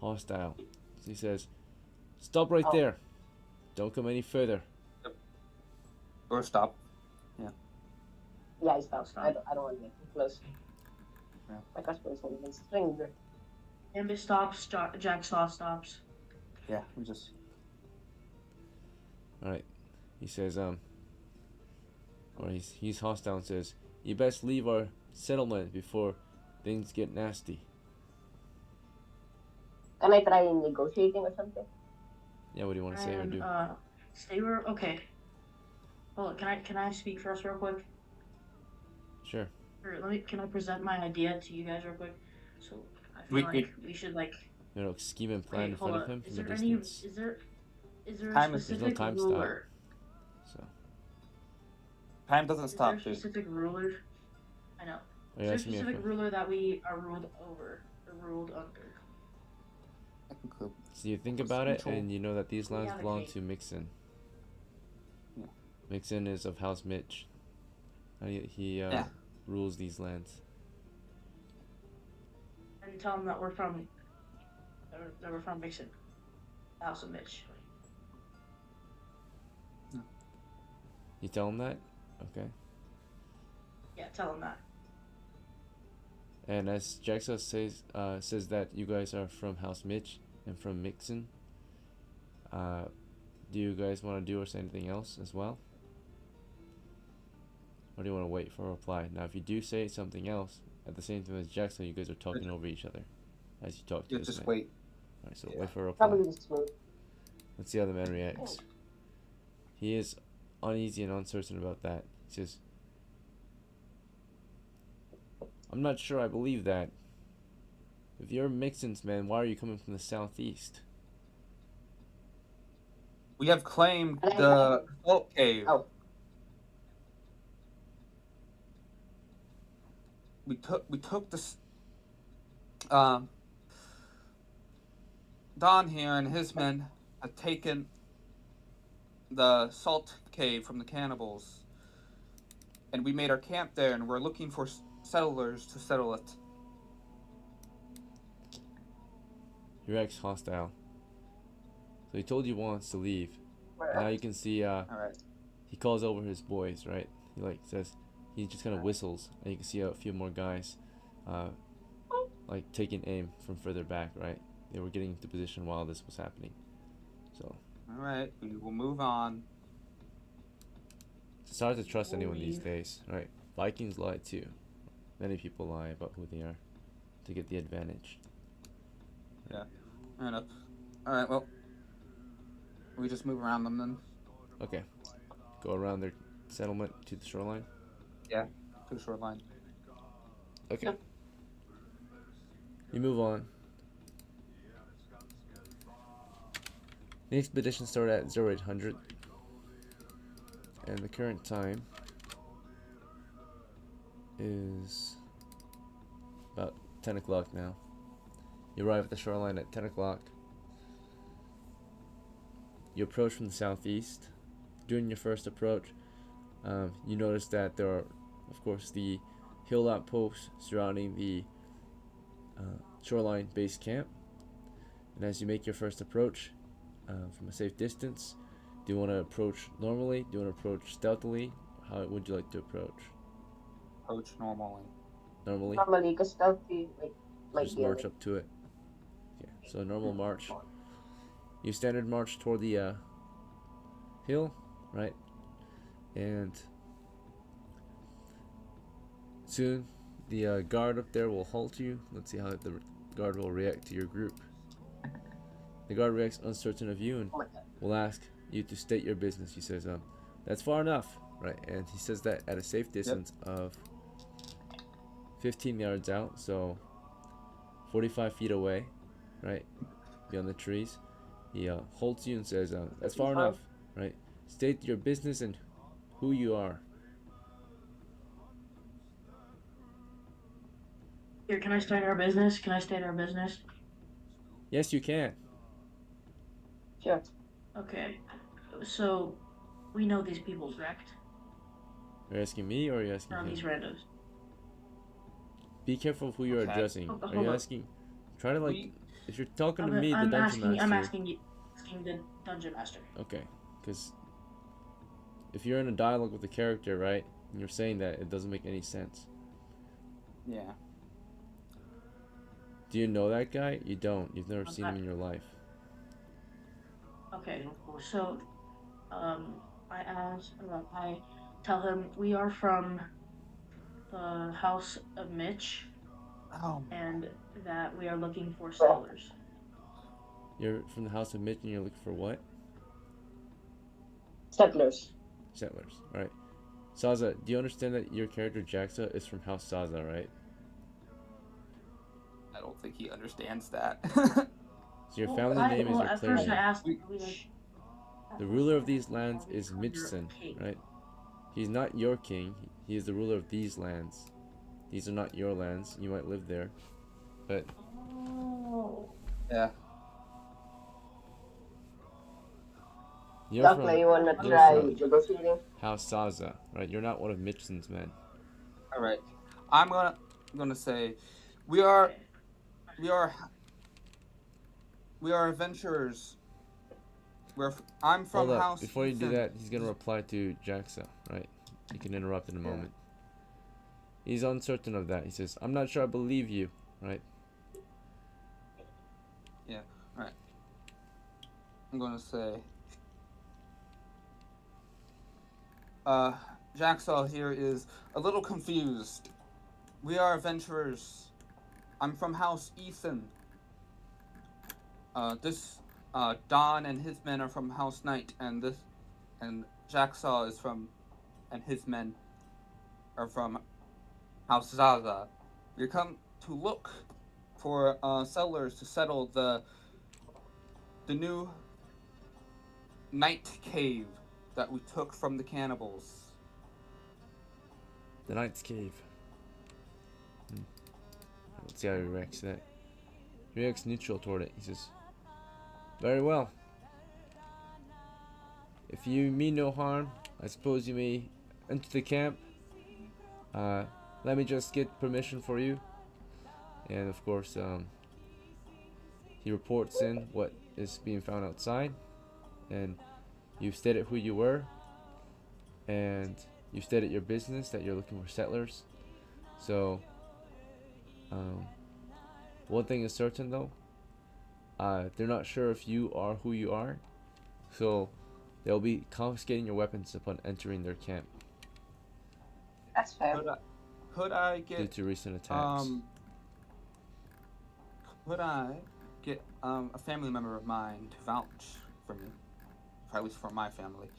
hostile. So he says, "Stop right there. Don't come any further." Or stop. yeah, I stopped. I don't want to get too close. Yeah. My crossbow is even stronger. Gambit stops, JAXSA stops. Yeah, we just. Alright. He says, or he's hostile and says, "You best leave our settlement before things get nasty." Can I try negotiating or something? Yeah, what do you want to say or do? Stay where. Okay. Well, can I speak first real quick? Sure. Or can I present my idea to you guys real quick? So I feel we should like. You know, scheme and plan in Hold front of on. him Is from a there distance. is there a Time is- There's no specific time ruler? So. Time doesn't Is stop, there a dude. specific ruler? I know. Oh, Is yeah, there a ask me specific if ruler that we are ruled over or ruled under? I can clip. So you think about it, Control. and you know that these We lands have a belong king. to Mixon. Yeah. Mixon is of House Mitch. He Yeah. rules these lands. And tell them that we're from. That we're from Mixon. House of Mitch. You tell him that? Okay. Yeah, tell them that. And as JAXSA says that you guys are from House Mitch and from Mixon, do you guys want to do or say anything else as well? Or do you want to wait for a reply? Now, if you do say something else, at the same time as JAXSA, you guys are talking over each other as you talk to Yeah, this just man. wait. Alright, so Yeah. wait for a reply. Probably just wait. Let's see how the man reacts. He is uneasy and uncertain about that. He says, "I'm not sure I believe that. If you're Mixon's man, why are you coming from the southeast?" We have claimed the salt cave. Oh. We took this. Don here and his men have taken the salt cave from the cannibals, and we made our camp there, and we're looking for settlers to settle it. He reacts hostile. So he told you once to leave. And now you can see All right. he calls over his boys, right? He says, he just kind of whistles, and you can see a few more guys taking aim from further back, right? They were getting into position while this was happening. So All right. We will move on. it's hard to trust We'll anyone these leave. days, right? Vikings lie too. Many people lie about who they are to get the advantage. Yeah. Fair enough. All right. Well, we just move around them then. Okay. Go around their settlement to the shoreline? Yeah, to the shoreline. Okay. Yep. You move on. The expedition started at 0800, and the current time is about 10 o'clock now. You arrive at the shoreline at 10 o'clock. You approach from the southeast. During your first approach, you notice that there are, of course, the hill outposts surrounding the shoreline base camp. And as you make your first approach from a safe distance, do you want to approach normally? Do you want to approach stealthily? How would you like to approach? Approach normally. Normally? Normally, because stealthy, like Just march up to it. Okay, so normal march. You standard march toward the hill, right? And soon the guard up there will halt you. Let's see how the guard will react to your group. The guard reacts uncertain of you and will ask you to state your business. He says, that's far enough, right? And he says that at a safe distance of 15 yards out, so 45 feet away, right? Beyond the trees. He halts you and says, that's far enough, right? State your business and who you are. Here, can I state our business? Can I state our business? Yes, you can. Sure. Okay. So, we know these people, correct? You're asking me or are you asking him? These randos. Be careful of who you're addressing. Hold Are you on. asking? Try to like. If you're talking to me, the I'm dungeon asking, master. I'm asking the dungeon master. Okay, because if you're in a dialogue with the character, right, and you're saying that, it doesn't make any sense. Yeah. Do you know that guy? You don't. You've never seen him in your life. Okay, so, I tell him we are from the House of Mitch, and that we are looking for settlers. You're from the House of Mitch and you're looking for what? Settlers. Settlers, right? Saza, do you understand that your character JAXSA is from House Saza, right? I don't think he understands that. So your family name is your at clan first I name. asked, The ruler of these lands is Mitchson, right? He's not your king. He is the ruler of these lands. These are not your lands. You might live there, but Yeah. you're DOCKLA, you wanna you're try from negotiating? House Saza, right? You're not one of Mitchson's men. All right. I'm gonna say, we are adventurers. I'm from Hold up. House. Before you do Ethan. that, he's gonna reply to JAXSA, right? You can interrupt in a moment. He's uncertain of that. He says, "I'm not sure I believe you," right? Yeah. Right. I'm gonna say. JAXSA here is a little confused. We are adventurers. I'm from House Ethan. DAHN and his men are from House Knight, and JAXSA is from, and his men are from House Zaza. We come to look for settlers to settle the new night cave that we took from the cannibals. The Knight's Cave. Let's see how he reacts to that. He reacts neutral toward it. He says, "Very well. If you mean no harm, I suppose you may enter the camp. Let me just get permission for you." And of course, he reports in what is being found outside, and you've stated who you were, and you've stated your business, that you're looking for settlers. So, one thing is certain though, they're not sure if you are who you are, so they'll be confiscating your weapons upon entering their camp. That's fair. Could I get due to recent attacks. Could I get a family member of mine to vouch for me, or at least for my family?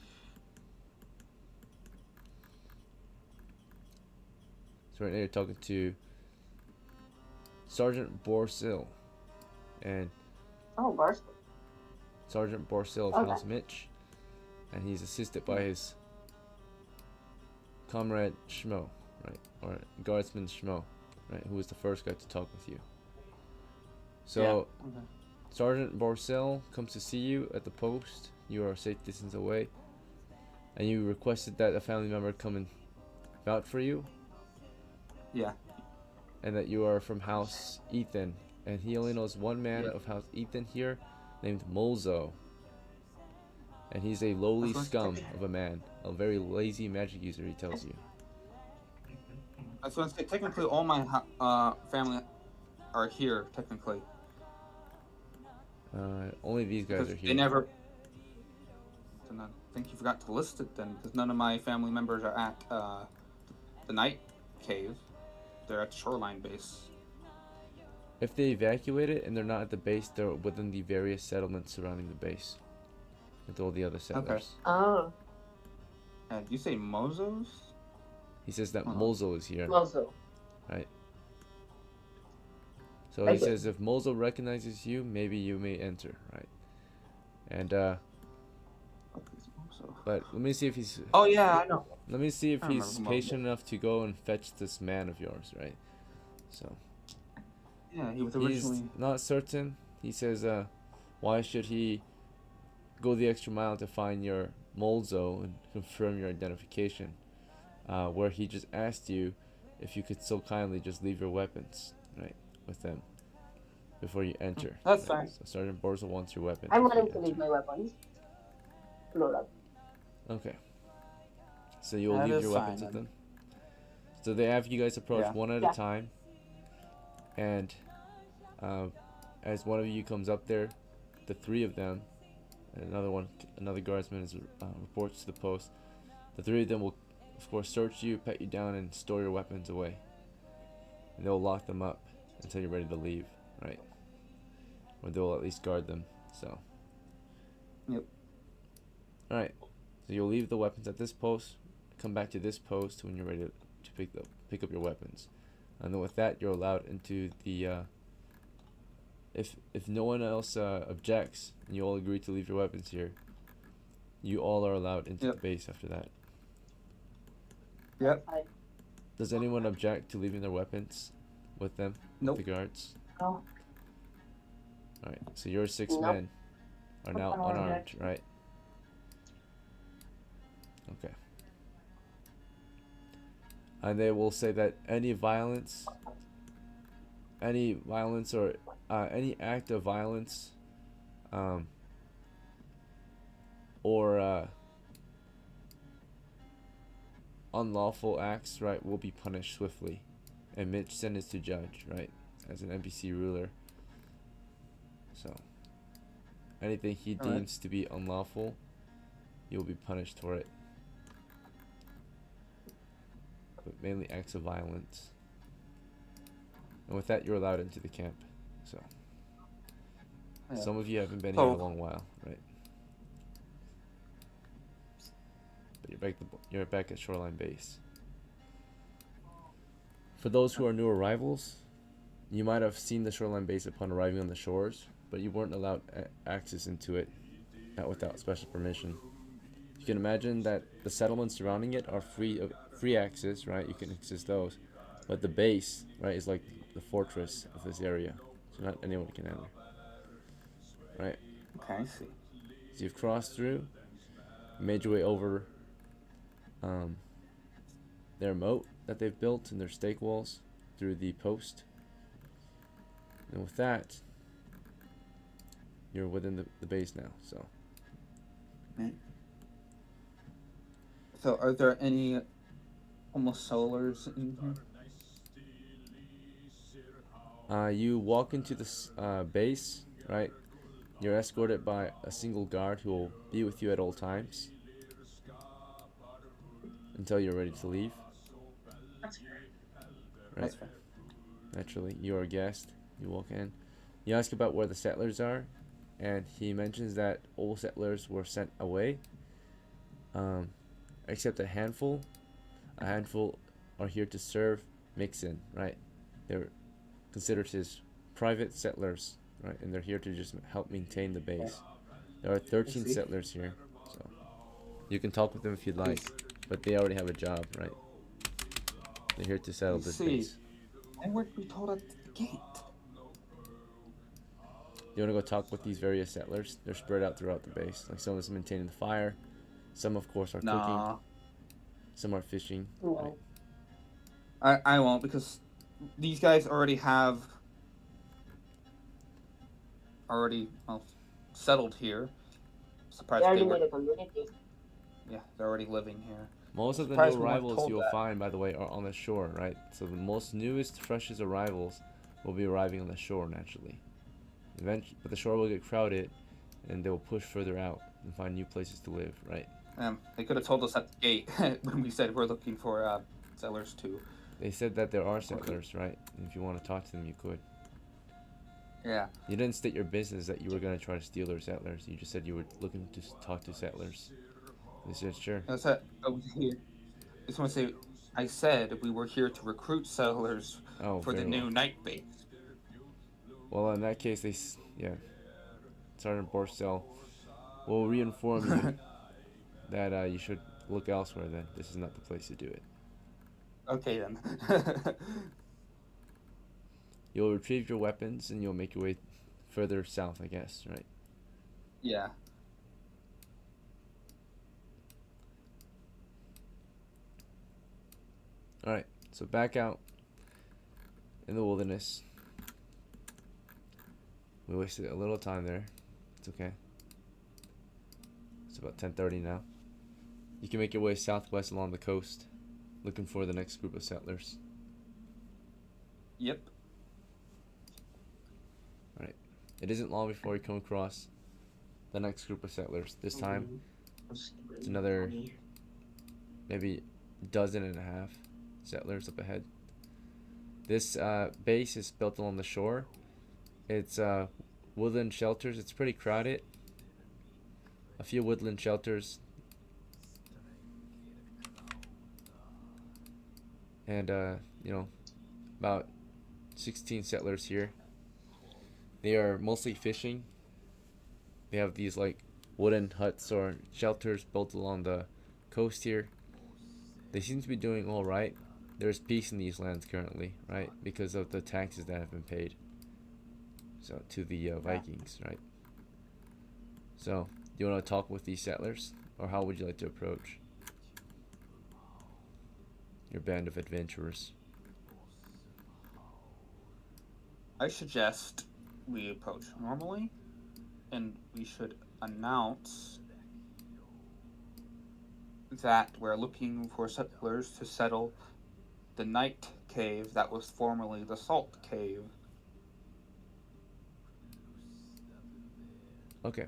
So right now you're talking to Sergeant Borsil, and Oh, Barstool. Sergeant Borsil Okay. House Mitch, and he's assisted by his comrade Schmo, right, or guardsman Schmo, right, who was the first guy to talk with you. So Yeah. Okay. Sergeant Borsil comes to see you at the post. You are a safe distance away, and you requested that a family member come and vouch for you, Yeah. and that you are from House Ethan, and he only knows one man Yeah. of House Ethan here, named Molzo, and he's a lowly That's scum what- of a man, a very lazy magic user. He tells you. I was going to say, technically, all my family are here, technically. Only these guys Because are here. they never... Then I think you forgot to list it then, because none of my family members are at the night cave. They're at the shoreline base. If they evacuate it and they're not at the base, they're within the various settlements surrounding the base, with all the other settlers. Oh, And you say Mozos? He says that Uh-huh. Molzo is here. also. So he Thank you. says if Molzo recognizes you, maybe you may enter, right? And but let me see if he's Oh yeah, I know. let me see if I he's remember patient enough to go and fetch this man of yours, right? So Yeah, he was he's originally... not certain. He says, why should he go the extra mile to find your Molzo and confirm your identification? Where he just asked you if you could so kindly just leave your weapons, right, with them before you enter. That's right? fine. So Sergeant Borzo wants your weapons. I'm before willing you to enter. leave my weapons. Load up. Okay. So you'll That leave is your weapons fine, with them. So they have you guys approach Yeah. one at Yeah. a time, and as one of you comes up there, the three of them, and another guardsman reports to the post. The three of them will, of course, search you, pet you down, and store your weapons away. And they'll lock them up until you're ready to leave, right? Or they'll at least guard them. So. Yep. All right. So you'll leave the weapons at this post, come back to this post when you're ready to pick up your weapons, and then with that you're allowed into the. If no one else objects and you all agree to leave your weapons here, you all are allowed into Yep. the base after that. Yep. Does anyone object to leaving their weapons with them? Nope. The guards. No. All right. So your six Nope. men are now No unarmed, objection. right? Okay. And they will say that any violence or any act of violence or unlawful acts, right, will be punished swiftly, and Mitch sentenced to judge, right, as an NPC ruler. So anything he Alright. deems to be unlawful, you'll be punished for it. But mainly acts of violence. And with that, you're allowed into the camp. So Yeah. some of you haven't been here in a So- long while, right? But you're back at Shoreline Base. For those who are new arrivals, you might have seen the Shoreline Base upon arriving on the shores, but you weren't allowed access into it, not without special permission. You can imagine that the settlements surrounding it are free access, right? You can access those, but the base, right, is like the fortress of this area, so not anyone can enter, right? Okay, I see. So you've crossed through, made your way over their moat that they've built and their stake walls through the post, and with that, you're within the base now. So So, are there any almost solars in here? you walk into this base, right? You're escorted by a single guard who will be with you at all times until you're ready to leave. That's fair. Right. That's fair. Naturally, you're a guest. You walk in. You ask about where the settlers are, and he mentions that all settlers were sent away, except a handful. A handful are here to serve mix in, right? They're considered as private settlers, right? And they're here to just help maintain the base. There are 13 settlers here, so you can talk with them if you'd like, but they already have a job, right? They're here to settle this base. And we're told at the gate. You want to go talk with these various settlers? They're spread out throughout the base. Like some of us are maintaining the fire, some of course are cooking, some are fishing. No. Right? I won't, because these guys already have settled here. Surprised They already made a community. Yeah, they're already living here. Most of the Surprised new we weren't arrivals told you'll that. find, by the way, are on the shore, right? So the most newest, freshest arrivals will be arriving on the shore naturally. Eventually, but the shore will get crowded, and they will push further out and find new places to live, right? They could have told us at the gate when we said we're looking for settlers too. They said that there are settlers, right? And if you want to talk to them, you could. Yeah. You didn't state your business that you were going to try to steal their settlers. You just said you were looking to talk to settlers. They said, sure. I was here. I just want to say, I said we were here to recruit settlers for the new night base. Well, in that case, Sergeant Borsell will re-inform you that you should look elsewhere then. This is not the place to do it. Okay, then. You'll retrieve your weapons and you'll make your way further south, I guess, right? Yeah. Alright, so back out in the wilderness. We wasted a little time there. It's okay. It's about 10:30 now. You can make your way southwest along the coast, looking for the next group of settlers. Yep. Alright. It isn't long before you come across the next group of settlers. This time, it's another maybe dozen and a half settlers up ahead. This base is built along the shore. It's woodland shelters. It's pretty crowded. A few woodland shelters. And, about 16 settlers here. They are mostly fishing. They have these, like, wooden huts or shelters built along the coast here. They seem to be doing all right. There's peace in these lands currently, right? Because of the taxes that have been paid. So, to the Vikings, right? So, do you want to talk with these settlers? Or how would you like to approach your band of adventurers? I suggest we approach normally, and we should announce that we're looking for settlers to settle the night cave that was formerly the salt cave. Okay.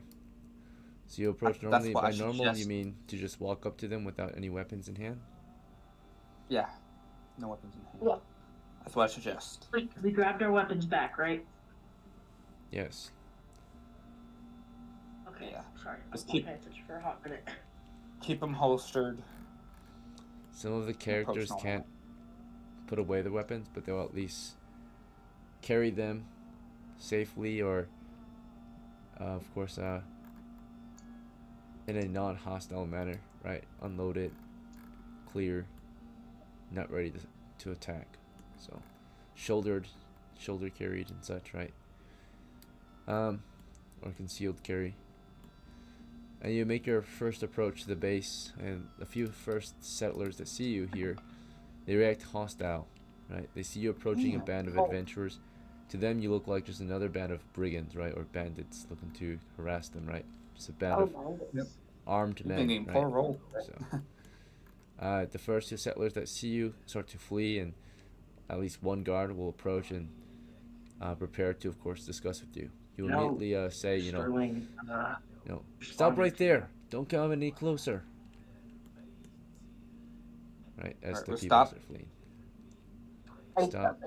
So you approach normally. By normal, you mean to just walk up to them without any weapons in hand? Yeah. No weapons in hand. Yeah. That's what I suggest. We grabbed our weapons back, right? Yes. Okay, Yeah. sorry. Just I'm keep- paying attention for a hot minute. Keep them holstered. Some of the characters can't put away the weapons, but they'll at least carry them safely or, of course, in a non-hostile manner, right? Unloaded, clear, not ready to attack. So, shoulder carried and such, right? Or concealed carry. And you make your first approach to the base, and a few first settlers that see you here, they react hostile, right? They see you approaching a band of adventurers. To them, you look like just another band of brigands, right? Or bandits looking to harass them, right? Just a band of armed men, right? So, the first two settlers that see you start to flee, and at least one guard will approach and prepare to, of course, discuss with you. You immediately say, stop right there. Don't come any closer. Right, as the people are fleeing. Stop.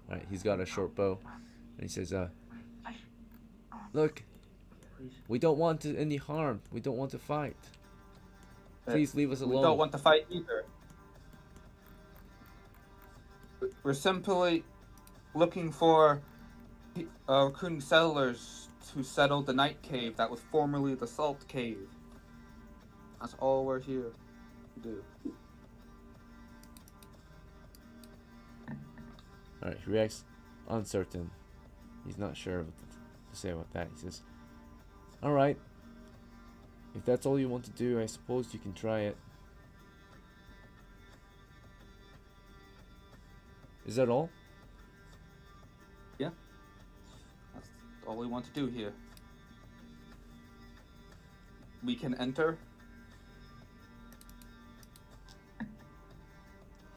Right, he's got a short bow, and he says, look, we don't want any harm. We don't want to fight. Please leave us alone. We don't want to fight either. We're simply looking for recruiting settlers to settle the Night Cave that was formerly the Salt Cave. That's all we're here to do. Alright, he reacts uncertain. He's not sure what to say about that. He says, alright, if that's all you want to do, I suppose you can try it. Is that all? Yeah. That's all we want to do here. We can enter.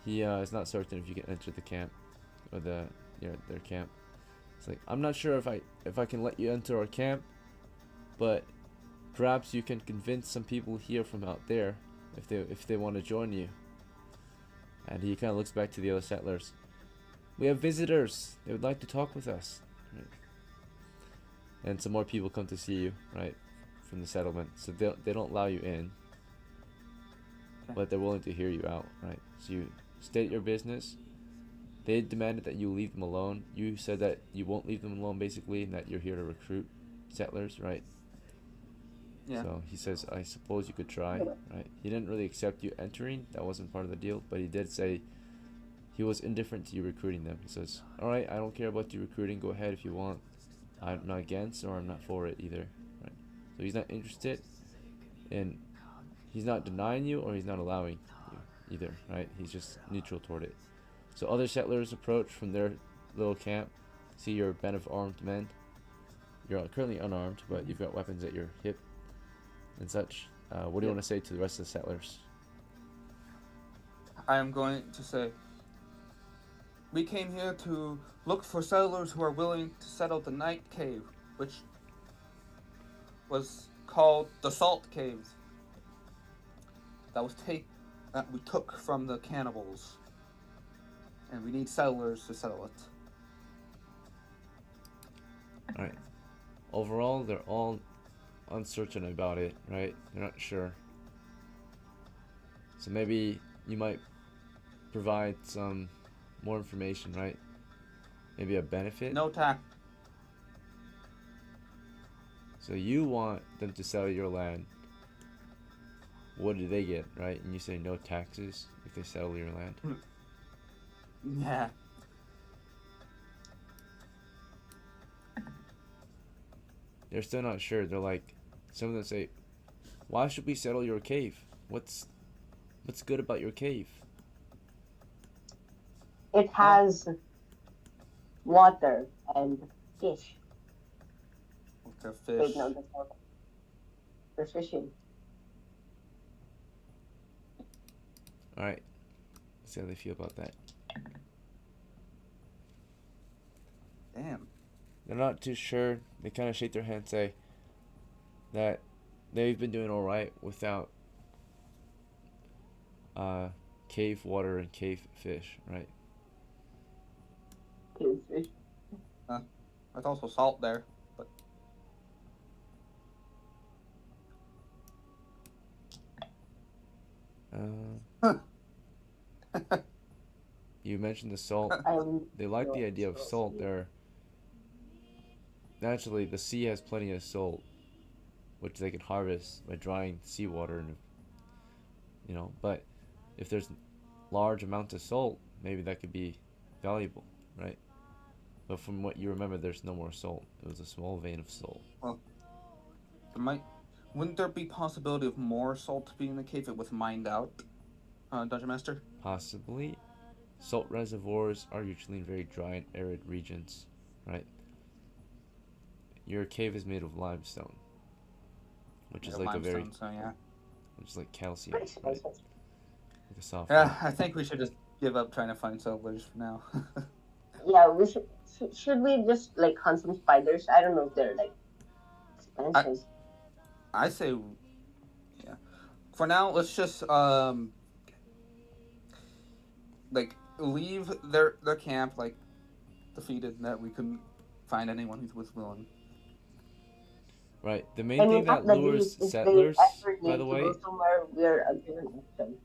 He is not certain if you can enter the camp or their camp. It's like, I'm not sure if I can let you enter our camp, but perhaps you can convince some people here from out there if they want to join you. And he kind of looks back to the other settlers. We have visitors. They would like to talk with us. Right? And some more people come to see you, right, from the settlement. So they don't allow you in, but they're willing to hear you out, right? So you state your business. They demanded that you leave them alone. You said that you won't leave them alone, basically, and that you're here to recruit settlers, right? Yeah. So he says, I suppose you could try, right? He didn't really accept you entering. That wasn't part of the deal, but he did say he was indifferent to you recruiting them. He says, alright, I don't care about you recruiting. Go ahead if you want. I'm not against or I'm not for it either, right? So he's not interested, and he's not denying you or he's not allowing you either, right? He's just neutral toward it. So other settlers approach from their little camp. See your band of armed men. You're currently unarmed, but you've got weapons at your hip and such. What do you want to say to the rest of the settlers? I am going to say, we came here to look for settlers who are willing to settle the Night Cave, which was called the Salt Caves. That we took from the cannibals, and we need settlers to settle it. All right. Overall, they're all uncertain about it, right? They're not sure. So maybe you might provide some more information, right? Maybe a benefit. No tax. So you want them to sell your land. What do they get, right? And you say no taxes if they settle your land. Yeah. They're still not sure. They're like, some of them say, why should we settle your cave? What's good about your cave? It has water and fish. Okay, fish. Wait, no, that's not. There's fishing. Alright. Let's see how they feel about that. Damn. They're not too sure. They kind of shake their head and say that they've been doing alright without cave water and cave fish, right? Cave fish. There's also salt there, but you mentioned the salt. They like the idea of salt. They're naturally, the sea has plenty of salt, which they can harvest by drying seawater, and but if there's large amounts of salt, maybe that could be valuable, right? But from what you remember, there's no more salt. It was a small vein of salt. Well, wouldn't there be possibility of more salt being in the cave if it was mined out, Dungeon Master? Possibly. Salt reservoirs are usually in very dry and arid regions, right? Your cave is made of limestone, which is like limestone, a very, so yeah. which is like calcium, right? Like a soft. Yeah, I think we should just give up trying to find settlers for now. Yeah, we should we just like hunt some spiders? I don't know if they're like expensive. I say, yeah. For now, let's just like leave their camp like defeated, that we couldn't find anyone who was willing. Right. The main thing that lures settlers, by the way, We're a given option.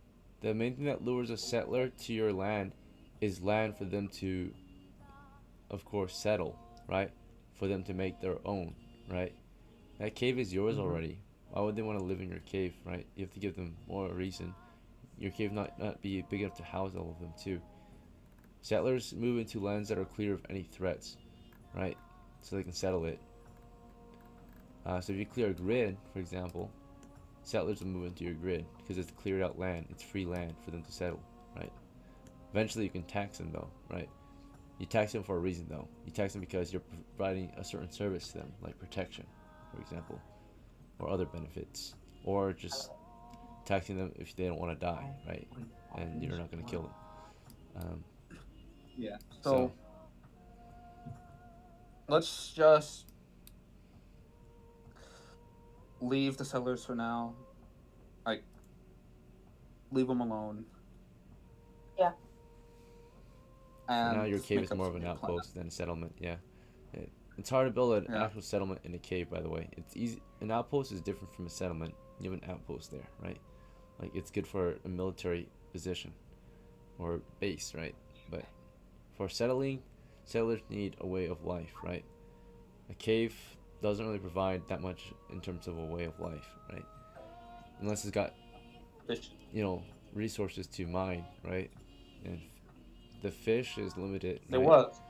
the main thing that lures a settler to your land is land for them to, of course, settle, right? For them to make their own, right? That cave is yours already. Why would they want to live in your cave, right? You have to give them more reason. Your cave not be big enough to house all of them too. Settlers move into lands that are clear of any threats, right? So they can settle it. So if you clear a grid, for example, settlers will move into your grid because it's cleared out land. It's free land for them to settle, right? Eventually, you can tax them though, right? You tax them for a reason though. You tax them because you're providing a certain service to them, like protection, for example, or other benefits, or just taxing them if they don't want to die, right? And you're not going to kill them. Yeah. So let's just leave the settlers for now. Like, leave them alone. Yeah. And now your cave is more of an outpost than a settlement. Yeah. It's hard to build an actual settlement in a cave, by the way. It's easy. An outpost is different from a settlement. You have an outpost there, right? Like, it's good for a military position or base, right? But for settling, settlers need a way of life, right? A cave doesn't really provide that much in terms of a way of life, right? Unless it's got, resources to mine, right? And the fish is limited. There right? was.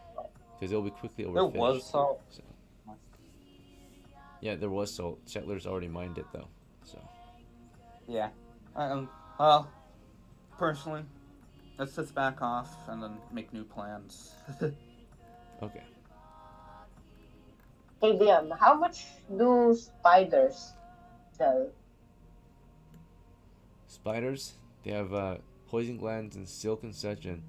Because it'll be quickly overfished. There was salt. So. Yeah, there was salt. Settlers already mined it though, so. Yeah. Well, personally, let's just back off and then make new plans. Okay. Hey Liam, how much do spiders sell? Spiders, they have poison glands and silk and such, and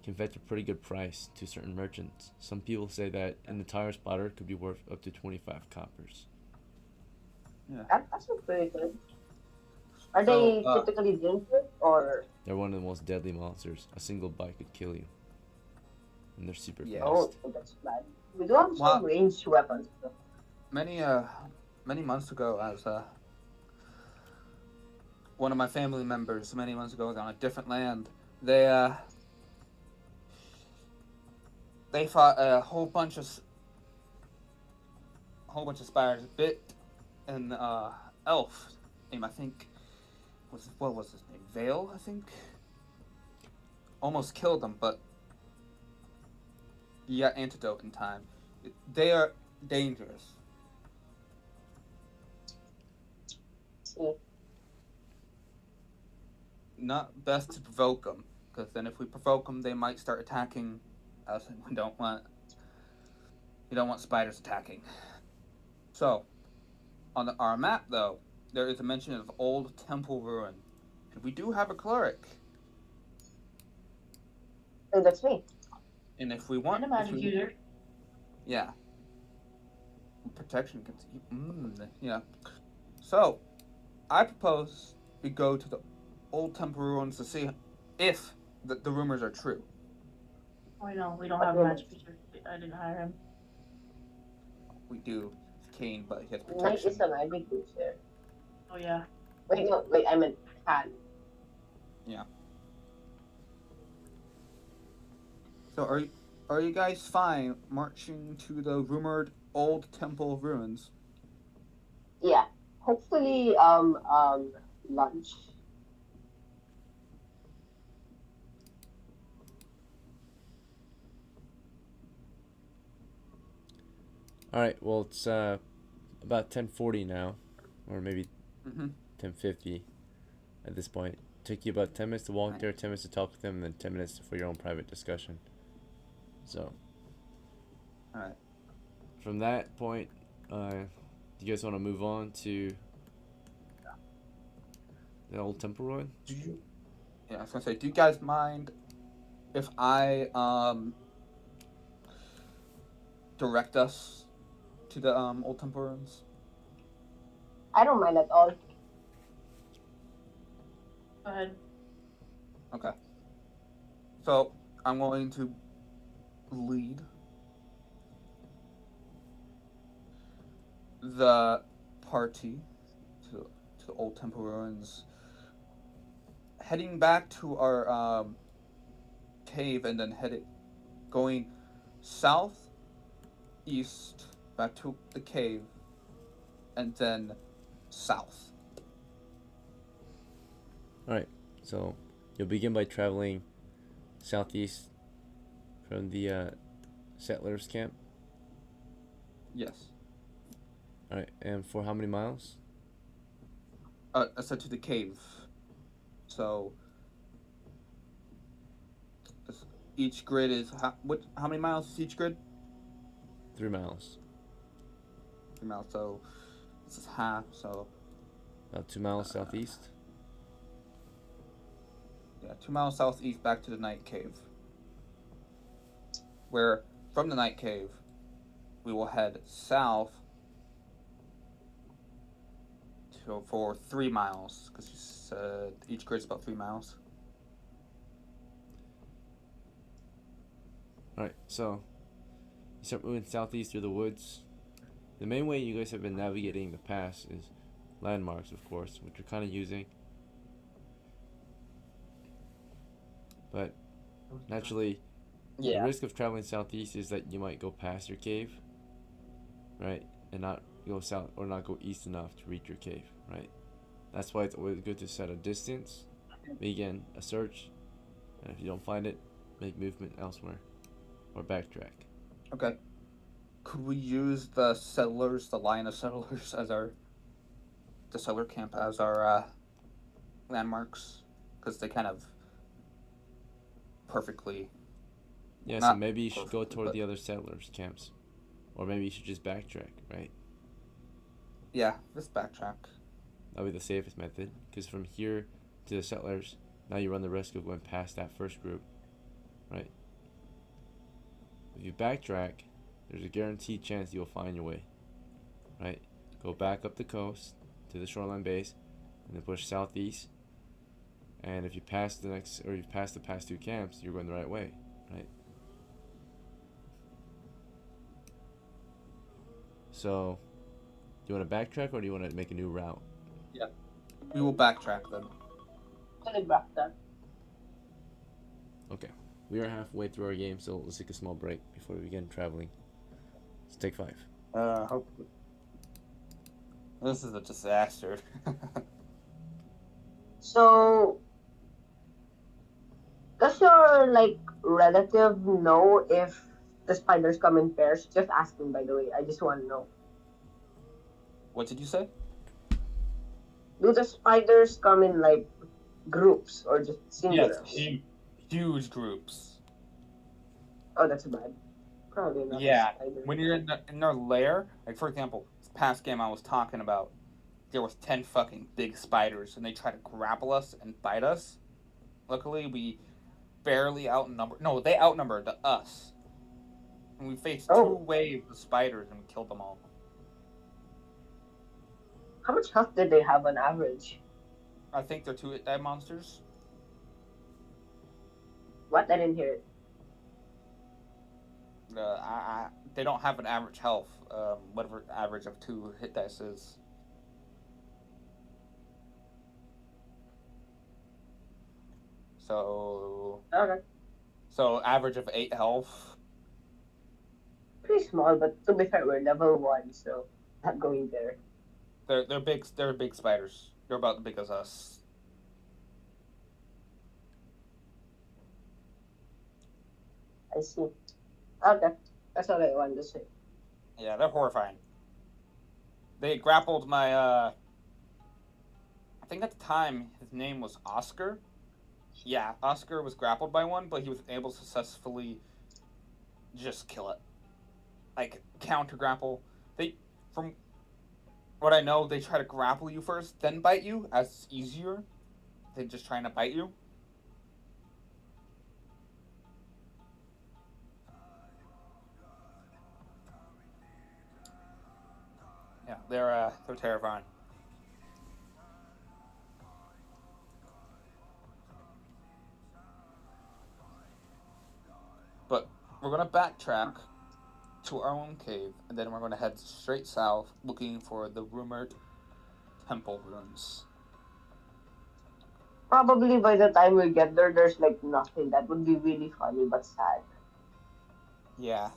can fetch a pretty good price to certain merchants. Some people say that an entire spider could be worth up to 25 coppers. Yeah. That's pretty good. Are they typically dangerous or? They're one of the most deadly monsters. A single bite could kill you. And they're super fast. Oh, that's bad. We do have some ranged weapons. So. Many months ago, as one of my family members, many months ago, on a different land, they fought a whole bunch of spiders. Bit an elf name, I think. What was his name? Vale, I think. Almost killed him, but he got antidote in time. They are dangerous. Not best to provoke them, because then if we provoke them, they might start attacking us, and we don't want spiders attacking. So, on our map, though, there is a mention of old temple ruin, and we do have a cleric. Oh, that's me. And if we want, and a magic user. Yeah. Protection can. Yeah. So, I propose we go to the old temple ruins to see if the rumors are true. Oh, no, we don't have a magic user. I didn't hire him. We do. It's CAHN, but he has protection. Knight is a magic user. Oh, yeah. Wait, I meant CAHN. Yeah. So are you guys fine marching to the rumored old temple ruins? Yeah. Hopefully, lunch. All right. Well, it's about 10:40 now, or maybe 10:50 at this point. Took you about 10 minutes to walk there, 10 minutes to talk with them, and then 10 minutes for your own private discussion. So. All right. From that point, do you guys want to move on to the old temple ruin? Yeah, I was gonna say, do you guys mind if I direct us to the old temple ruins? I don't mind at all. Go ahead. Okay. So I'm going to lead the party to the old temple ruins, heading back to our cave and then going south, east, back to the cave, and then south. Alright, so you'll begin by traveling southeast from the settlers camp. Yes. Alright, and for how many miles? I said to the cave. So each grid is how many miles is each grid? 3 miles. 3 miles. So this is half. So About 2 miles southeast. yeah, 2 miles southeast back to the night cave. Where from the night cave, we will head south for 3 miles because you said each grid's about 3 miles. Alright, so you start moving southeast through the woods. The main way you guys have been navigating the pass is landmarks, of course, which you're kind of using. But naturally, the risk of traveling southeast is that you might go past your cave, right? And not go south or not go east enough to reach your cave, right? That's why it's always good to set a distance, begin a search, and if you don't find it, make movement elsewhere or backtrack. Okay. Could we use the settlers, the line of settlers, as the settler camp as our landmarks? Because they kind of perfectly. Yeah, so maybe you should go toward the other settlers' camps. Or maybe you should just backtrack, right? Yeah, just backtrack. That'll be the safest method. Because from here to the settlers, now you run the risk of going past that first group, right? If you backtrack, there's a guaranteed chance you'll find your way, right? Go back up the coast to the shoreline base, and then push southeast. And if you pass the past 2 camps, you're going the right way, right? So, do you want to backtrack or do you want to make a new route? Yeah, we will backtrack then. Okay, we are halfway through our game, so let's take a small break before we begin traveling. Let's take 5. Hopefully. This is a disaster. So, does your relative know if the spiders come in pairs? Just asking, by the way. I just want to know. What did you say? Do the spiders come in groups or just singulars? Yes, huge groups. Oh, that's bad. Probably not. Yeah, when you're in their lair, like for example, this past game I was talking about, there was 10 fucking big spiders, and they tried to grapple us and bite us. Luckily, we barely outnumbered. No, they outnumbered us. And we faced 2 waves of spiders and we killed them all. How much health did they have on average? I think they're 2-hit monsters. What? I didn't hear it. They don't have an average health. Whatever average of 2 hit dice is. So. Okay. So average of 8 health. Pretty small, but to be fair, we're level 1, so not going there. They're big. They're big spiders. They're about as big as us. I see. Okay, that's all I wanted to say. Yeah, they're horrifying. They grappled my. I think at the time his name was Oscar. Yeah, Oscar was grappled by one, but he was able to successfully just kill it. Like counter grapple. From what I know, they try to grapple you first, then bite you, as it's easier than just trying to bite you. Yeah, they're terrifying. But we're gonna backtrack to our own cave, and then we're gonna head straight south, looking for the rumored temple ruins. probably by the time we get there, there's like nothing. That would be really funny but sad. Yeah.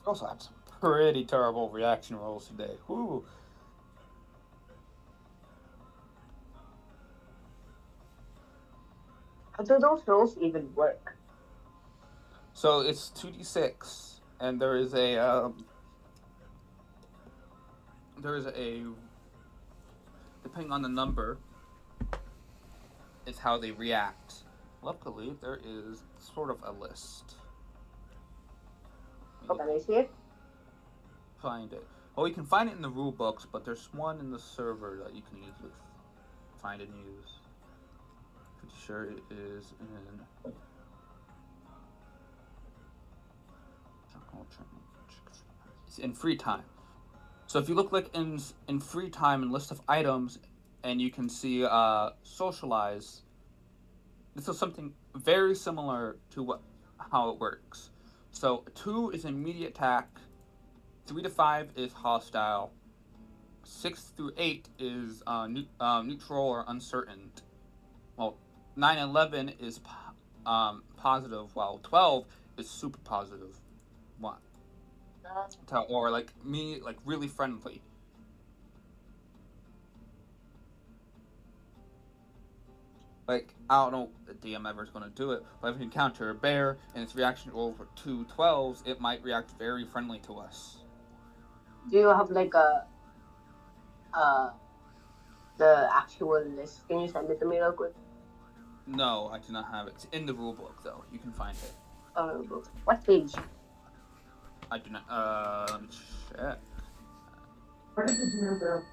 Also had some pretty terrible reaction rolls today. Whoo. How do those rolls even work? So it's 2d6, and there is a depending on the number, is how they react. Luckily, there is sort of a list. Oh, can I see it? Find it. Well, you can find it in the rule books, but there's one in the server that you can easily find and use. Pretty sure it is in. It's in free time. So if you look like in free time and list of items, and you can see socialize. This is something very similar to how it works. So 2 is immediate attack, 3 to 5 is hostile, 6 through 8 is neutral or uncertain. Well, 9 and 11 is positive, while 12 is super positive. One. Or like really friendly. Like, I don't know if the DM ever is going to do it, but if you encounter a bear and its reaction roll for 2 12s, it might react very friendly to us. Do you have like the actual list? Can you send it to me real quick? No, I do not have it. It's in the rulebook, though. You can find it. What page? I do not. Let me check. Where did you go?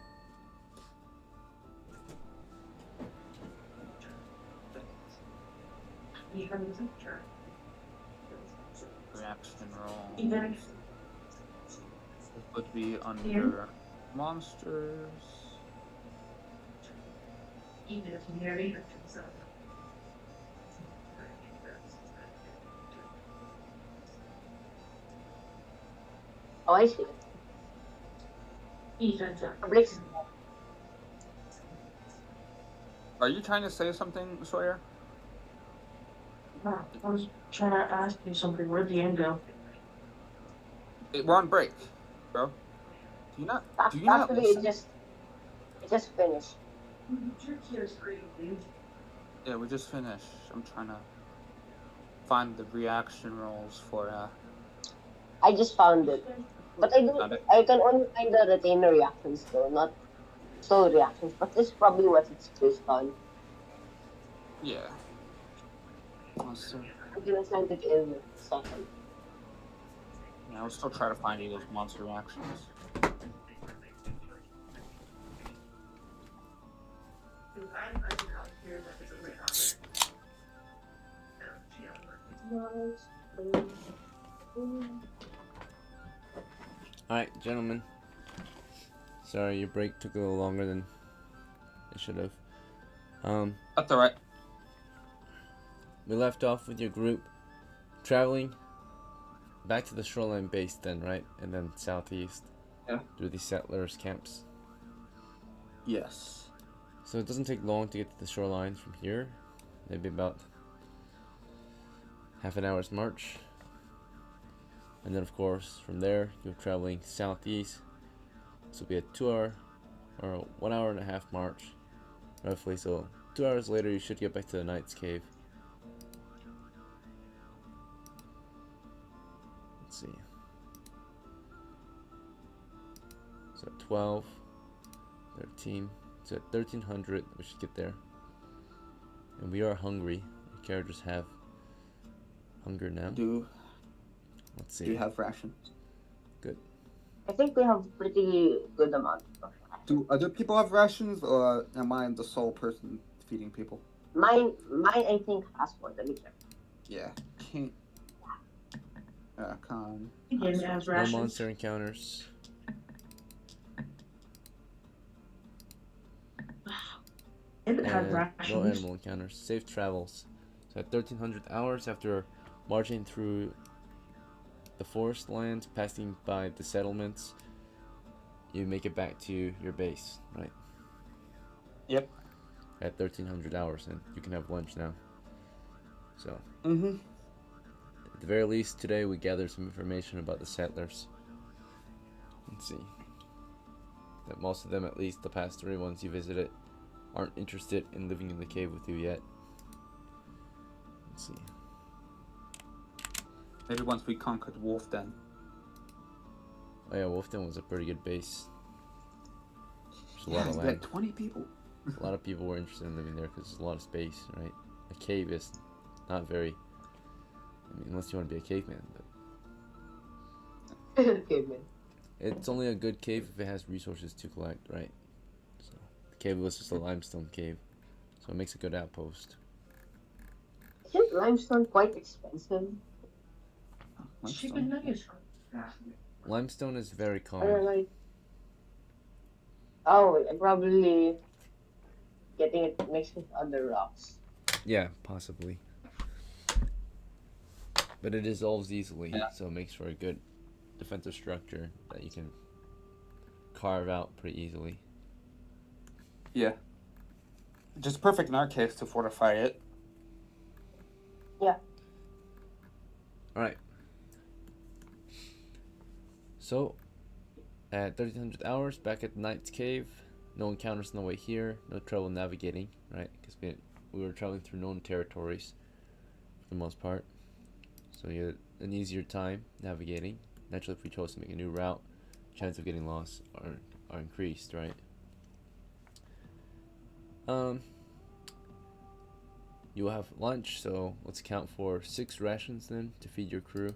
Reaction roll. It would be under monsters. Oh, I see it. Are you trying to say something, Sawyer? No, I was trying to ask you something. Where'd the end go? We're on break, bro. Do you not? Actually, listen? it just finished. Yeah, we just finished. I'm trying to find the reaction rolls for. I just found it, but I can only find the retainer reactions though, not soul reactions. But this is probably what it's based on. Yeah. I'm gonna send it in a second. Yeah, I'll still try to find you those monster reactions. Alright, gentlemen. Sorry, your break took a little longer than it should have. That's alright. We left off with your group traveling back to the shoreline base then, right? And then southeast. Yeah. Through the settlers' camps. Yes. So it doesn't take long to get to the shoreline from here. Maybe about half an hour's march. And then of course from there you're traveling southeast. This will be a 2 hour or 1 hour and a half march roughly. So 2 hours later you should get back to the Knight's Cave. Let's see. So 12, 13. So at 1300 we should get there. And we are hungry. Our characters have hunger now. Let's see. Do you have rations? Good. I think we have pretty good amount of rations. Do other people have rations, or am I the sole person feeding people? Mine I think has one. Let me check. Yeah. Can't. Con. Gambit has No rations. monster encounters. Gambit has And rations. no animal encounters. Safe travels. So at 1300 hours after marching through the forest lands, passing by the settlements, you make it back to your base, right? Yep. At 1300 hours, and you can have lunch now. So, at the very least, today we gathered some information about the settlers. Let's see. That most of them, at least the past 3 ones you visited, aren't interested in living in the cave with you yet. Let's see. Maybe once we conquered Wolf Den. Oh yeah, Wolfden was a pretty good base. There's a lot of we land. had 20 people. A lot of people were interested in living there because there's a lot of space, right? A cave is not very. I mean, unless you want to be a caveman, but Okay, man. it's only a good cave if it has resources to collect, right? So the cave was just a limestone cave, so it makes a good outpost. Isn't limestone quite expensive? Cheap and nice. Limestone is very Or common. like, oh, probably getting it mixed with other rocks. Yeah, possibly. But it dissolves easily, Yeah. so it makes for a good defensive structure that you can carve out pretty easily. Yeah. Just perfect in our case to fortify it. Yeah. Alright. So, at 1300 hours, back at the Knight's Cave, no encounters on the way here, no trouble navigating, right? Because we were traveling through known territories for the most part. So you had an easier time navigating. Naturally, if we chose to make a new route, chance of getting lost are increased, right? You will have lunch, so let's count for 6 rations then to feed your crew.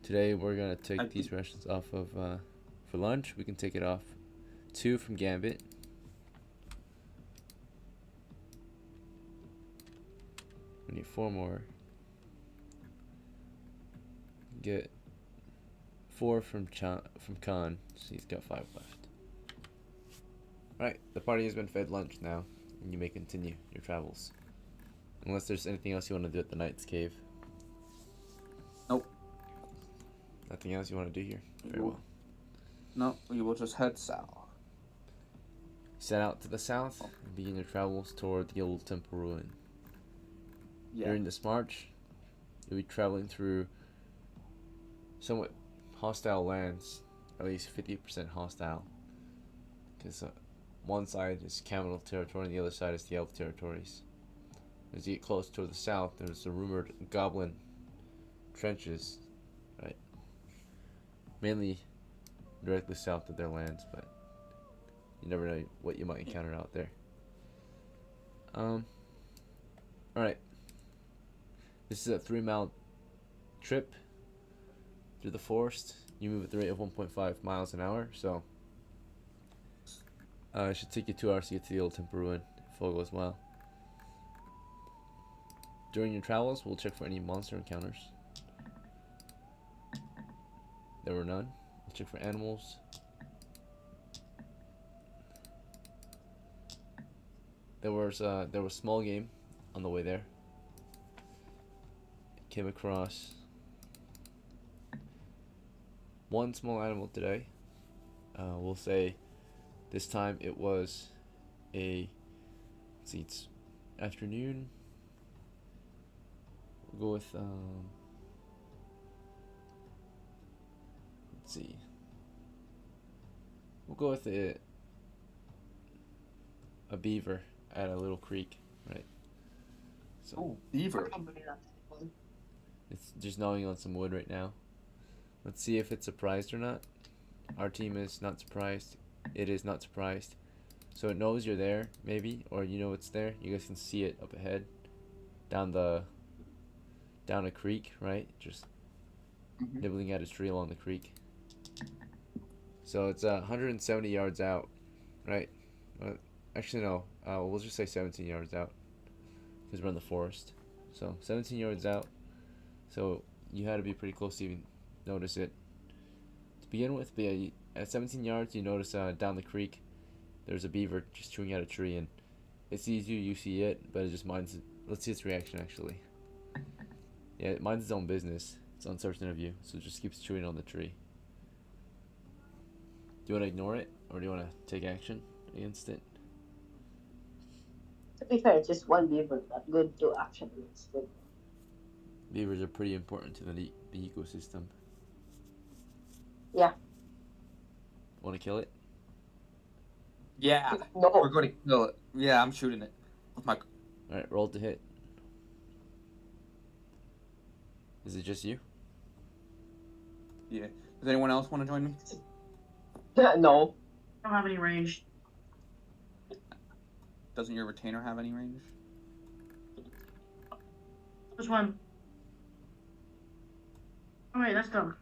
Today we're gonna take these rations off of for lunch. We can take it off 2 from Gambit. We need 4 more. Get 4 from CAHN, so he's got 5 left. Alright, the party has been fed lunch now, and you may continue your travels. Unless there's anything else you want to do at the Knight's Cave. Nope. Nothing else you want to do here? Very well. No, we will just head south. Set out to the south and begin your travels toward the old temple ruin. Yeah. During this march, you'll be traveling through somewhat hostile lands, at least 50% hostile. Because one side is Capital territory and the other side is the Elf territories. As you get close toward the south, there's the rumored goblin trenches, right? Mainly directly south of their lands, but you never know what you might encounter out there. Alright. This is a 3-mile trip through the forest. You move at the rate of 1.5 miles an hour, so it should take you 2 hours to get to the old temple ruin if all goes well. During your travels, we'll check for any monster encounters. There were none. We'll check for animals. There was small game on the way there. Came across 1 small animal today. We'll say this time it was let's see, it's afternoon. We'll go with let's see. We'll go with a beaver at a little creek, right? So Oh, beaver. it's just gnawing on some wood right now. Let's see if it's surprised or not. Our team is not surprised. It is not surprised. So it knows you're there, maybe, or you know it's there. You guys can see it up ahead, down a creek, right? Just nibbling at a tree along the creek. So it's 170 yards out, right? Actually, no. We'll just say 17 yards out because we're in the forest. So 17 yards out. So you had to be pretty close to even notice it. To begin with, but yeah, at 17 yards, you notice down the creek, there's a beaver just chewing at a tree, and it sees you, you see it, but it just minds it. Let's see its reaction, actually. Yeah, it minds its own business. It's uncertain of you, so it just keeps chewing on the tree. Do you want to ignore it, or do you want to take action against it? To be fair, just one beaver, not good to action. It's good. Beavers are pretty important to the ecosystem. Yeah. Want to kill it? Yeah. No. We're going to kill it. Yeah, I'm shooting it with my. Alright, roll to hit. Is it just you? Yeah. Does anyone else want to join me? No. I don't have any range. Doesn't your retainer have any range? Which one? Oh wait, that's dumb.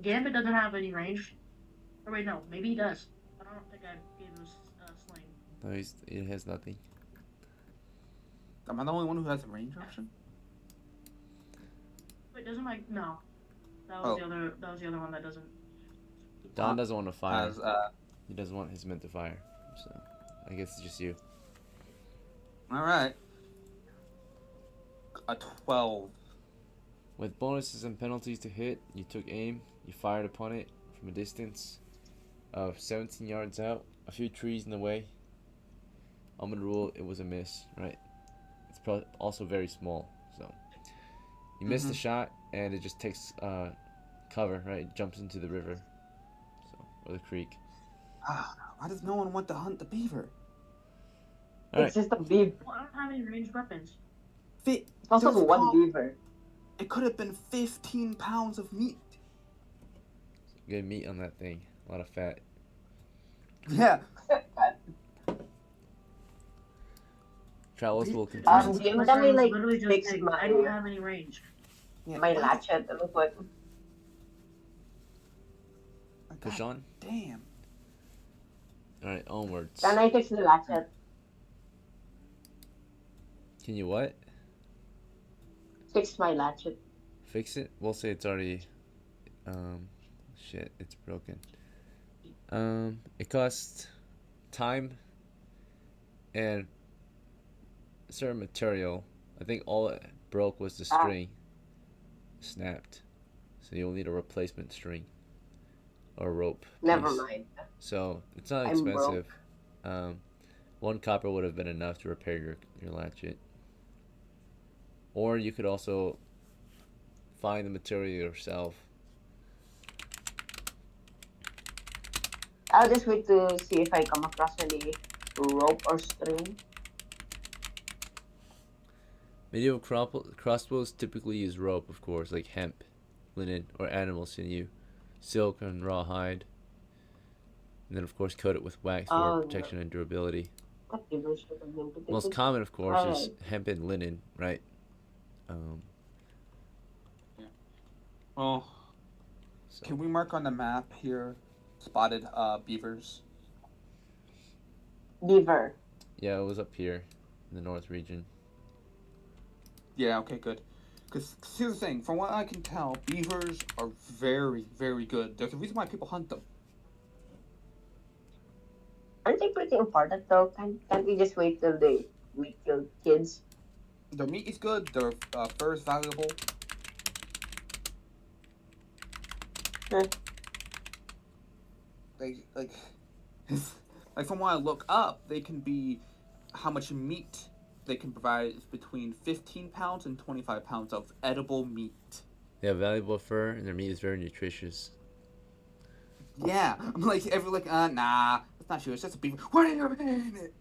Gambit doesn't have any range. Or wait, no, maybe he does. I don't think I gave him sling. No, it has nothing. Am I the only one who has a range option? Wait, doesn't my no? That was the other. That was the other one that doesn't. Don doesn't want to fire. Has, He doesn't want his men to fire. So, I guess it's just you. Alright. A 12. With bonuses and penalties to hit, you took aim, you fired upon it from a distance of 17 yards out, a few trees in the way. I'm gonna rule it was a miss, right? It's probably also very small, so you missed the shot, and it just takes cover, right? It jumps into the river, so or the creek. Why does no one want to hunt the beaver? It's just a beaver. Well, I don't have any ranged weapons. It's also one beaver. It could have been 15 pounds of meat. Good meat on that thing, a lot of fat. Yeah. Travelers will continue. Do you tell me like Literally just fix saying, I don't my have any range. my latchet real quick? Push on. Damn. Alright, onwards. Can I fix the latchet? Can you what? Fix my latchet. Fix it? We'll say it's already shit, it's broken. It costs time and a certain material. I think all it broke was the string snapped. So you'll need a replacement string or rope. Never piece. mind. So it's not I'm expensive. 1 copper would have been enough to repair your latchet. Or you could also find the material yourself. I'll just wait to see if I come across any rope or string. Medieval crossbows typically use rope, of course, like hemp, linen, or animal sinew, silk and raw hide. And then, of course, coat it with wax for protection and durability. Most common, of course, is hemp and linen, right? Well, So. can we mark on the map here spotted beavers? Beaver. Yeah, it was up here in the north region. Yeah, okay, good. Because here's the thing, from what I can tell, beavers are very, very good. There's a reason why people hunt them. Aren't they pretty important though? Can't we just wait till they kill kids? Their meat is good, their fur is valuable. Like from what I look up, they can be how much meat they can provide is between 15 pounds and 25 pounds of edible meat. They have valuable fur, and their meat is very nutritious. Yeah, I'm like nah, that's not true. It's just a beaver. What are you in it?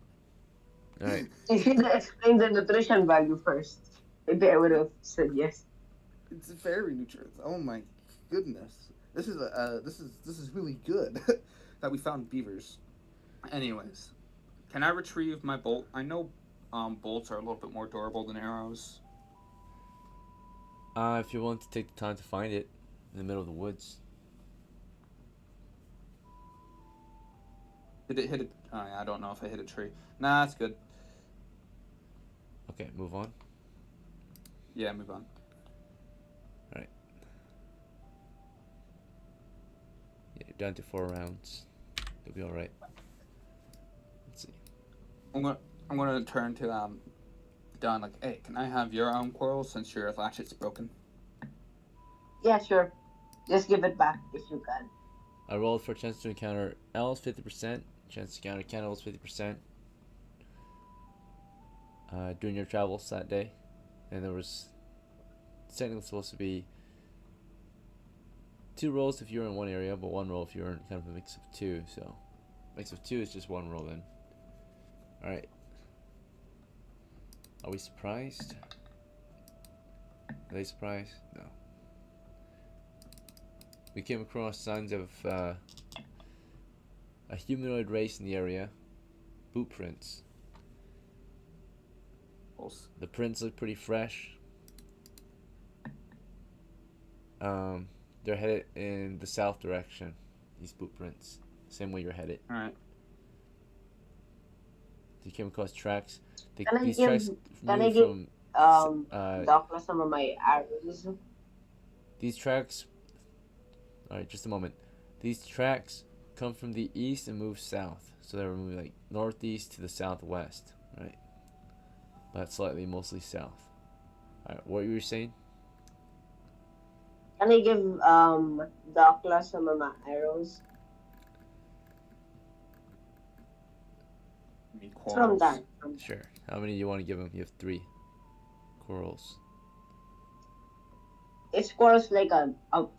All right. You should explain the nutrition value first. Maybe I would have said yes. It's very nutritious. Oh my goodness, this is really good that we found beavers. Anyways, Can I retrieve my bolt? I know bolts are a little bit more durable than arrows. If you're willing to take the time to find it in the middle of the woods. Did it hit a... Oh, yeah, I don't know if I hit a tree. Nah, that's good. Okay, move on. Yeah, move on. Alright. Yeah, you're down to 4 rounds. You'll be alright. Let's see. I'm gonna turn to Don, like, hey, can I have your quarrel since your latchet's broken? Yeah, sure. Just give it back if you can. I rolled for a chance to encounter elves 50%, chance to encounter cannibals 50%. During your travels that day, and there was technically supposed to be 2 rolls if you're in one area, but 1 roll if you're in kind of a mix of 2. So, mix of 2 is just 1 roll then. All right. Are we surprised? Are they surprised? No. We came across signs of a humanoid race in the area. Boot prints. The prints look pretty fresh. They're headed in the south direction. These boot prints, same way you're headed. All right. You came across tracks. Can I these give tracks DOCKLA from some of my arrows? these tracks. All right, just a moment. These tracks come from the east and move south, so they're moving like northeast to the southwest, right? But slightly, mostly south. All right, what were you saying? Can I give DOCKLA some of my arrows? From that. Sure. How many do you want to give him? You have 3 corals. It's corals like a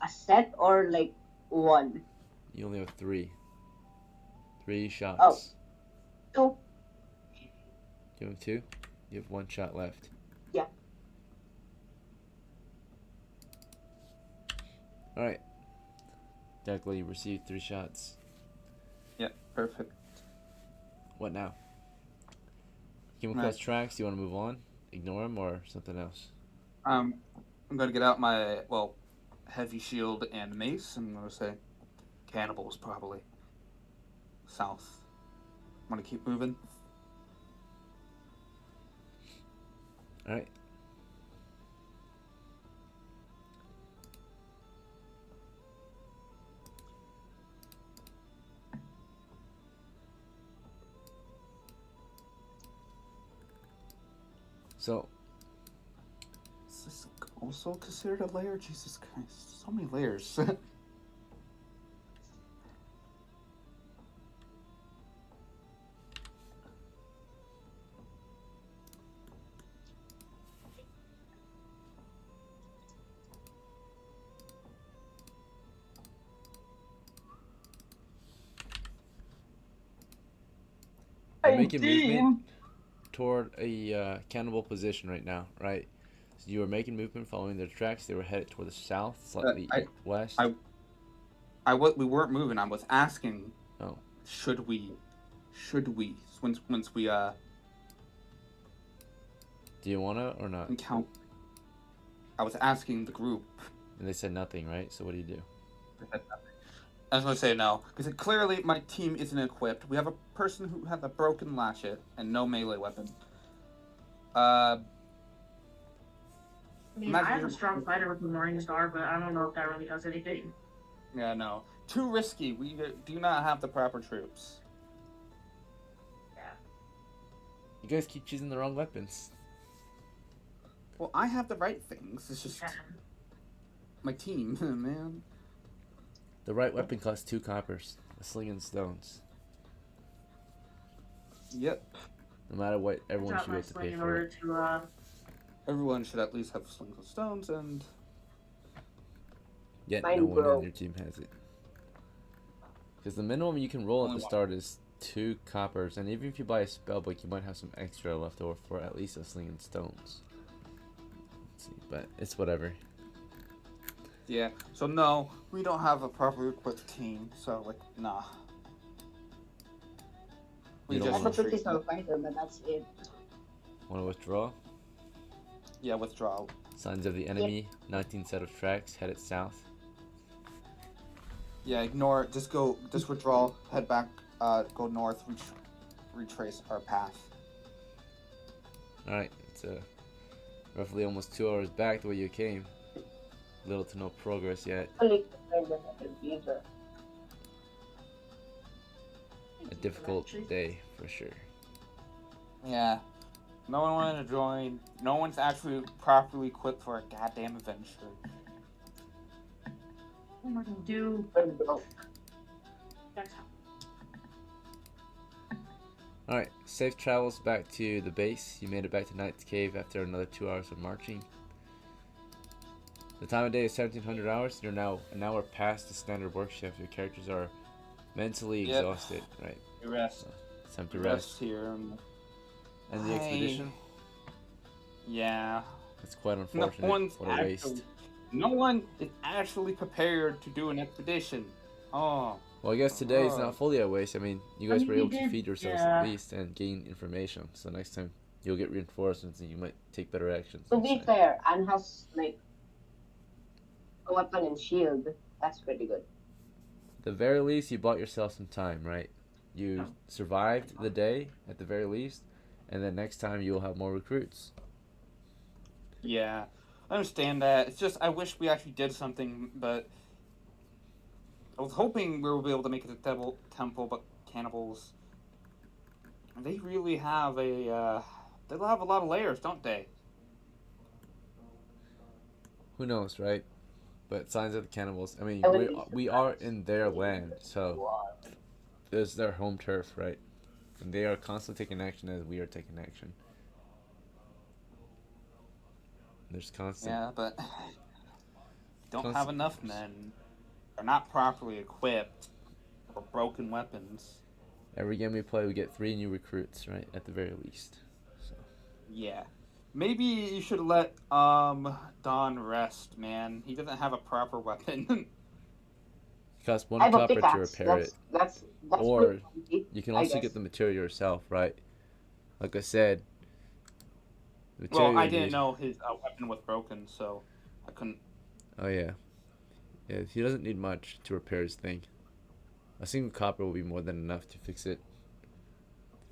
set or like 1? You only have 3. 3 shots. Oh. 2. Give him 2. You have 1 shot left. Yeah. All right. DOCKLA, you received 3 shots. Yeah, perfect. What now? Came across tracks. Do you want to move on? Ignore them or something else? I'm gonna get out my heavy shield and mace. I'm gonna say cannibals probably south. I'm gonna keep moving. All right. So, Is this also considered a layer? Jesus Christ, so many layers. you're making movement toward a cannibal position right now, right? So you were making movement following their tracks. They were headed toward the south, slightly west. We weren't moving. I was asking. Oh. Should we? Once we Do you wanna or not? encounter. I was asking the group. And they said nothing, right? So what do you do? I was gonna say no, because clearly my team isn't equipped. We have a person who has a broken latchet and no melee weapon. I mean, I have a strong fighter with the Morning Star, but I don't know if that really does anything. Yeah, no. Too risky. We do not have the proper troops. Yeah. You guys keep choosing the wrong weapons. Well, I have the right things. It's just my team, man. The right weapon costs 2 coppers. A sling and stones. Yep. No matter what, everyone should be able to pay for it. Everyone should at least have slings and stones, and Yet no one on your team has it. Because the minimum you can roll at the start is 2 coppers, and even if you buy a spellbook, you might have some extra left over for at least a sling and stones. Let's see, but it's whatever. yeah. So no, we don't have a proper equipped team. So like, nah. We You don't I just have a wanna- retreat. Critical Fighter, but that's it. Want to withdraw? Yeah, withdrawal. Signs of the enemy. 19 set of tracks headed south. Yeah, ignore it. Just withdraw. Head back. Go north. Retrace our path. All right, it's roughly almost 2 hours back the way you came. Little to no progress yet. Fully prepared the second user. A difficult day for sure. Yeah. No one wanted to join. No one's actually properly equipped for a goddamn adventure. What am I gonna do? Pretty broke. Alright, safe travels back to the base. You made it back to Knight's Cave after another 2 hours of marching. The time of day is 1700 hours. You're now an hour past the standard work shift. Your characters are mentally Yep. exhausted, right? Rest. It's time to Rest rest. here. And the expedition? Yeah. It's quite No unfortunate. one's What a waste. No one is actually prepared to do an expedition. Oh. Well, I guess today is not fully a waste. I mean, you guys were we able to did, feed yourselves yeah. at least and gain information. So next time you'll get reinforcements and you might take better actions. To next be time. fair, Anne has like a weapon and shield. That's pretty good. At the very least, you bought yourself some time, right? You survived the day at the very least, and then next time you'll have more recruits. Yeah. I understand that. It's just I wish we actually did something, but I was hoping we would be able to make it to temple, but cannibals, they really have a they have a lot of layers, don't they? Who knows, right? But signs of the cannibals. I mean, I wouldn't be we are surprised. in their land, so it's their home turf, right? And they are constantly taking action as we are taking action. There's constant. Yeah, but don't have Constant enough men. They're not properly equipped or broken weapons. Every game we play, we get 3 new recruits, right? At the very least. So. Yeah. Maybe you should let Don rest, man. He doesn't have a proper weapon. It costs 1 I have a copper to pickaxe. repair it. That's Or pretty easy, you can I also guess. get the material yourself, right? Like I said, the Well, material I you didn't need- know his weapon was broken, so I couldn't. Oh yeah. Yeah, he doesn't need much to repair his thing. A single copper will be more than enough to fix it.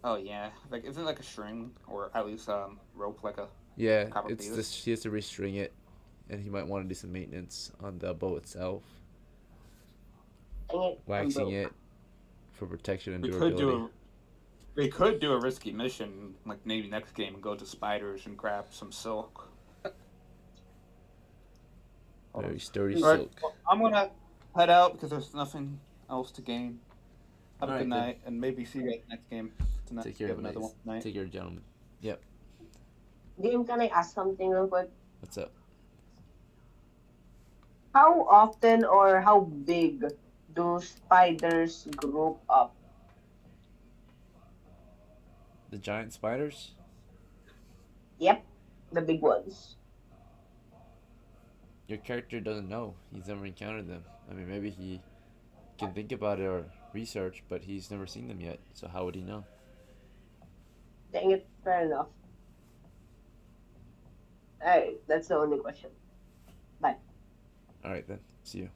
Oh yeah, like isn't it like a string or at least rope, like a Yeah, copper it's piece? just he has to restring it, and he might want to do some maintenance on the bow itself, Dang it, I'm waxing broke. it for protection and We durability. could do a risky mission, like maybe next game, and go to Spiders and grab some silk. Very sturdy All right, silk. well, I'm gonna head out because there's nothing else to gain. Have a All good right, then. night, and maybe see you guys next game. Tonight, Take care, we have another one mates. tonight. Take care, gentlemen. Game, can I ask something real quick? What's up? How often or how big do spiders group up? The giant spiders? Yep, the big ones. Your character doesn't know. He's never encountered them. I mean, maybe he can think about it or research, but he's never seen them yet. So how would he know? Dang it, fair enough. Alright, that's the only question. All right then. See you.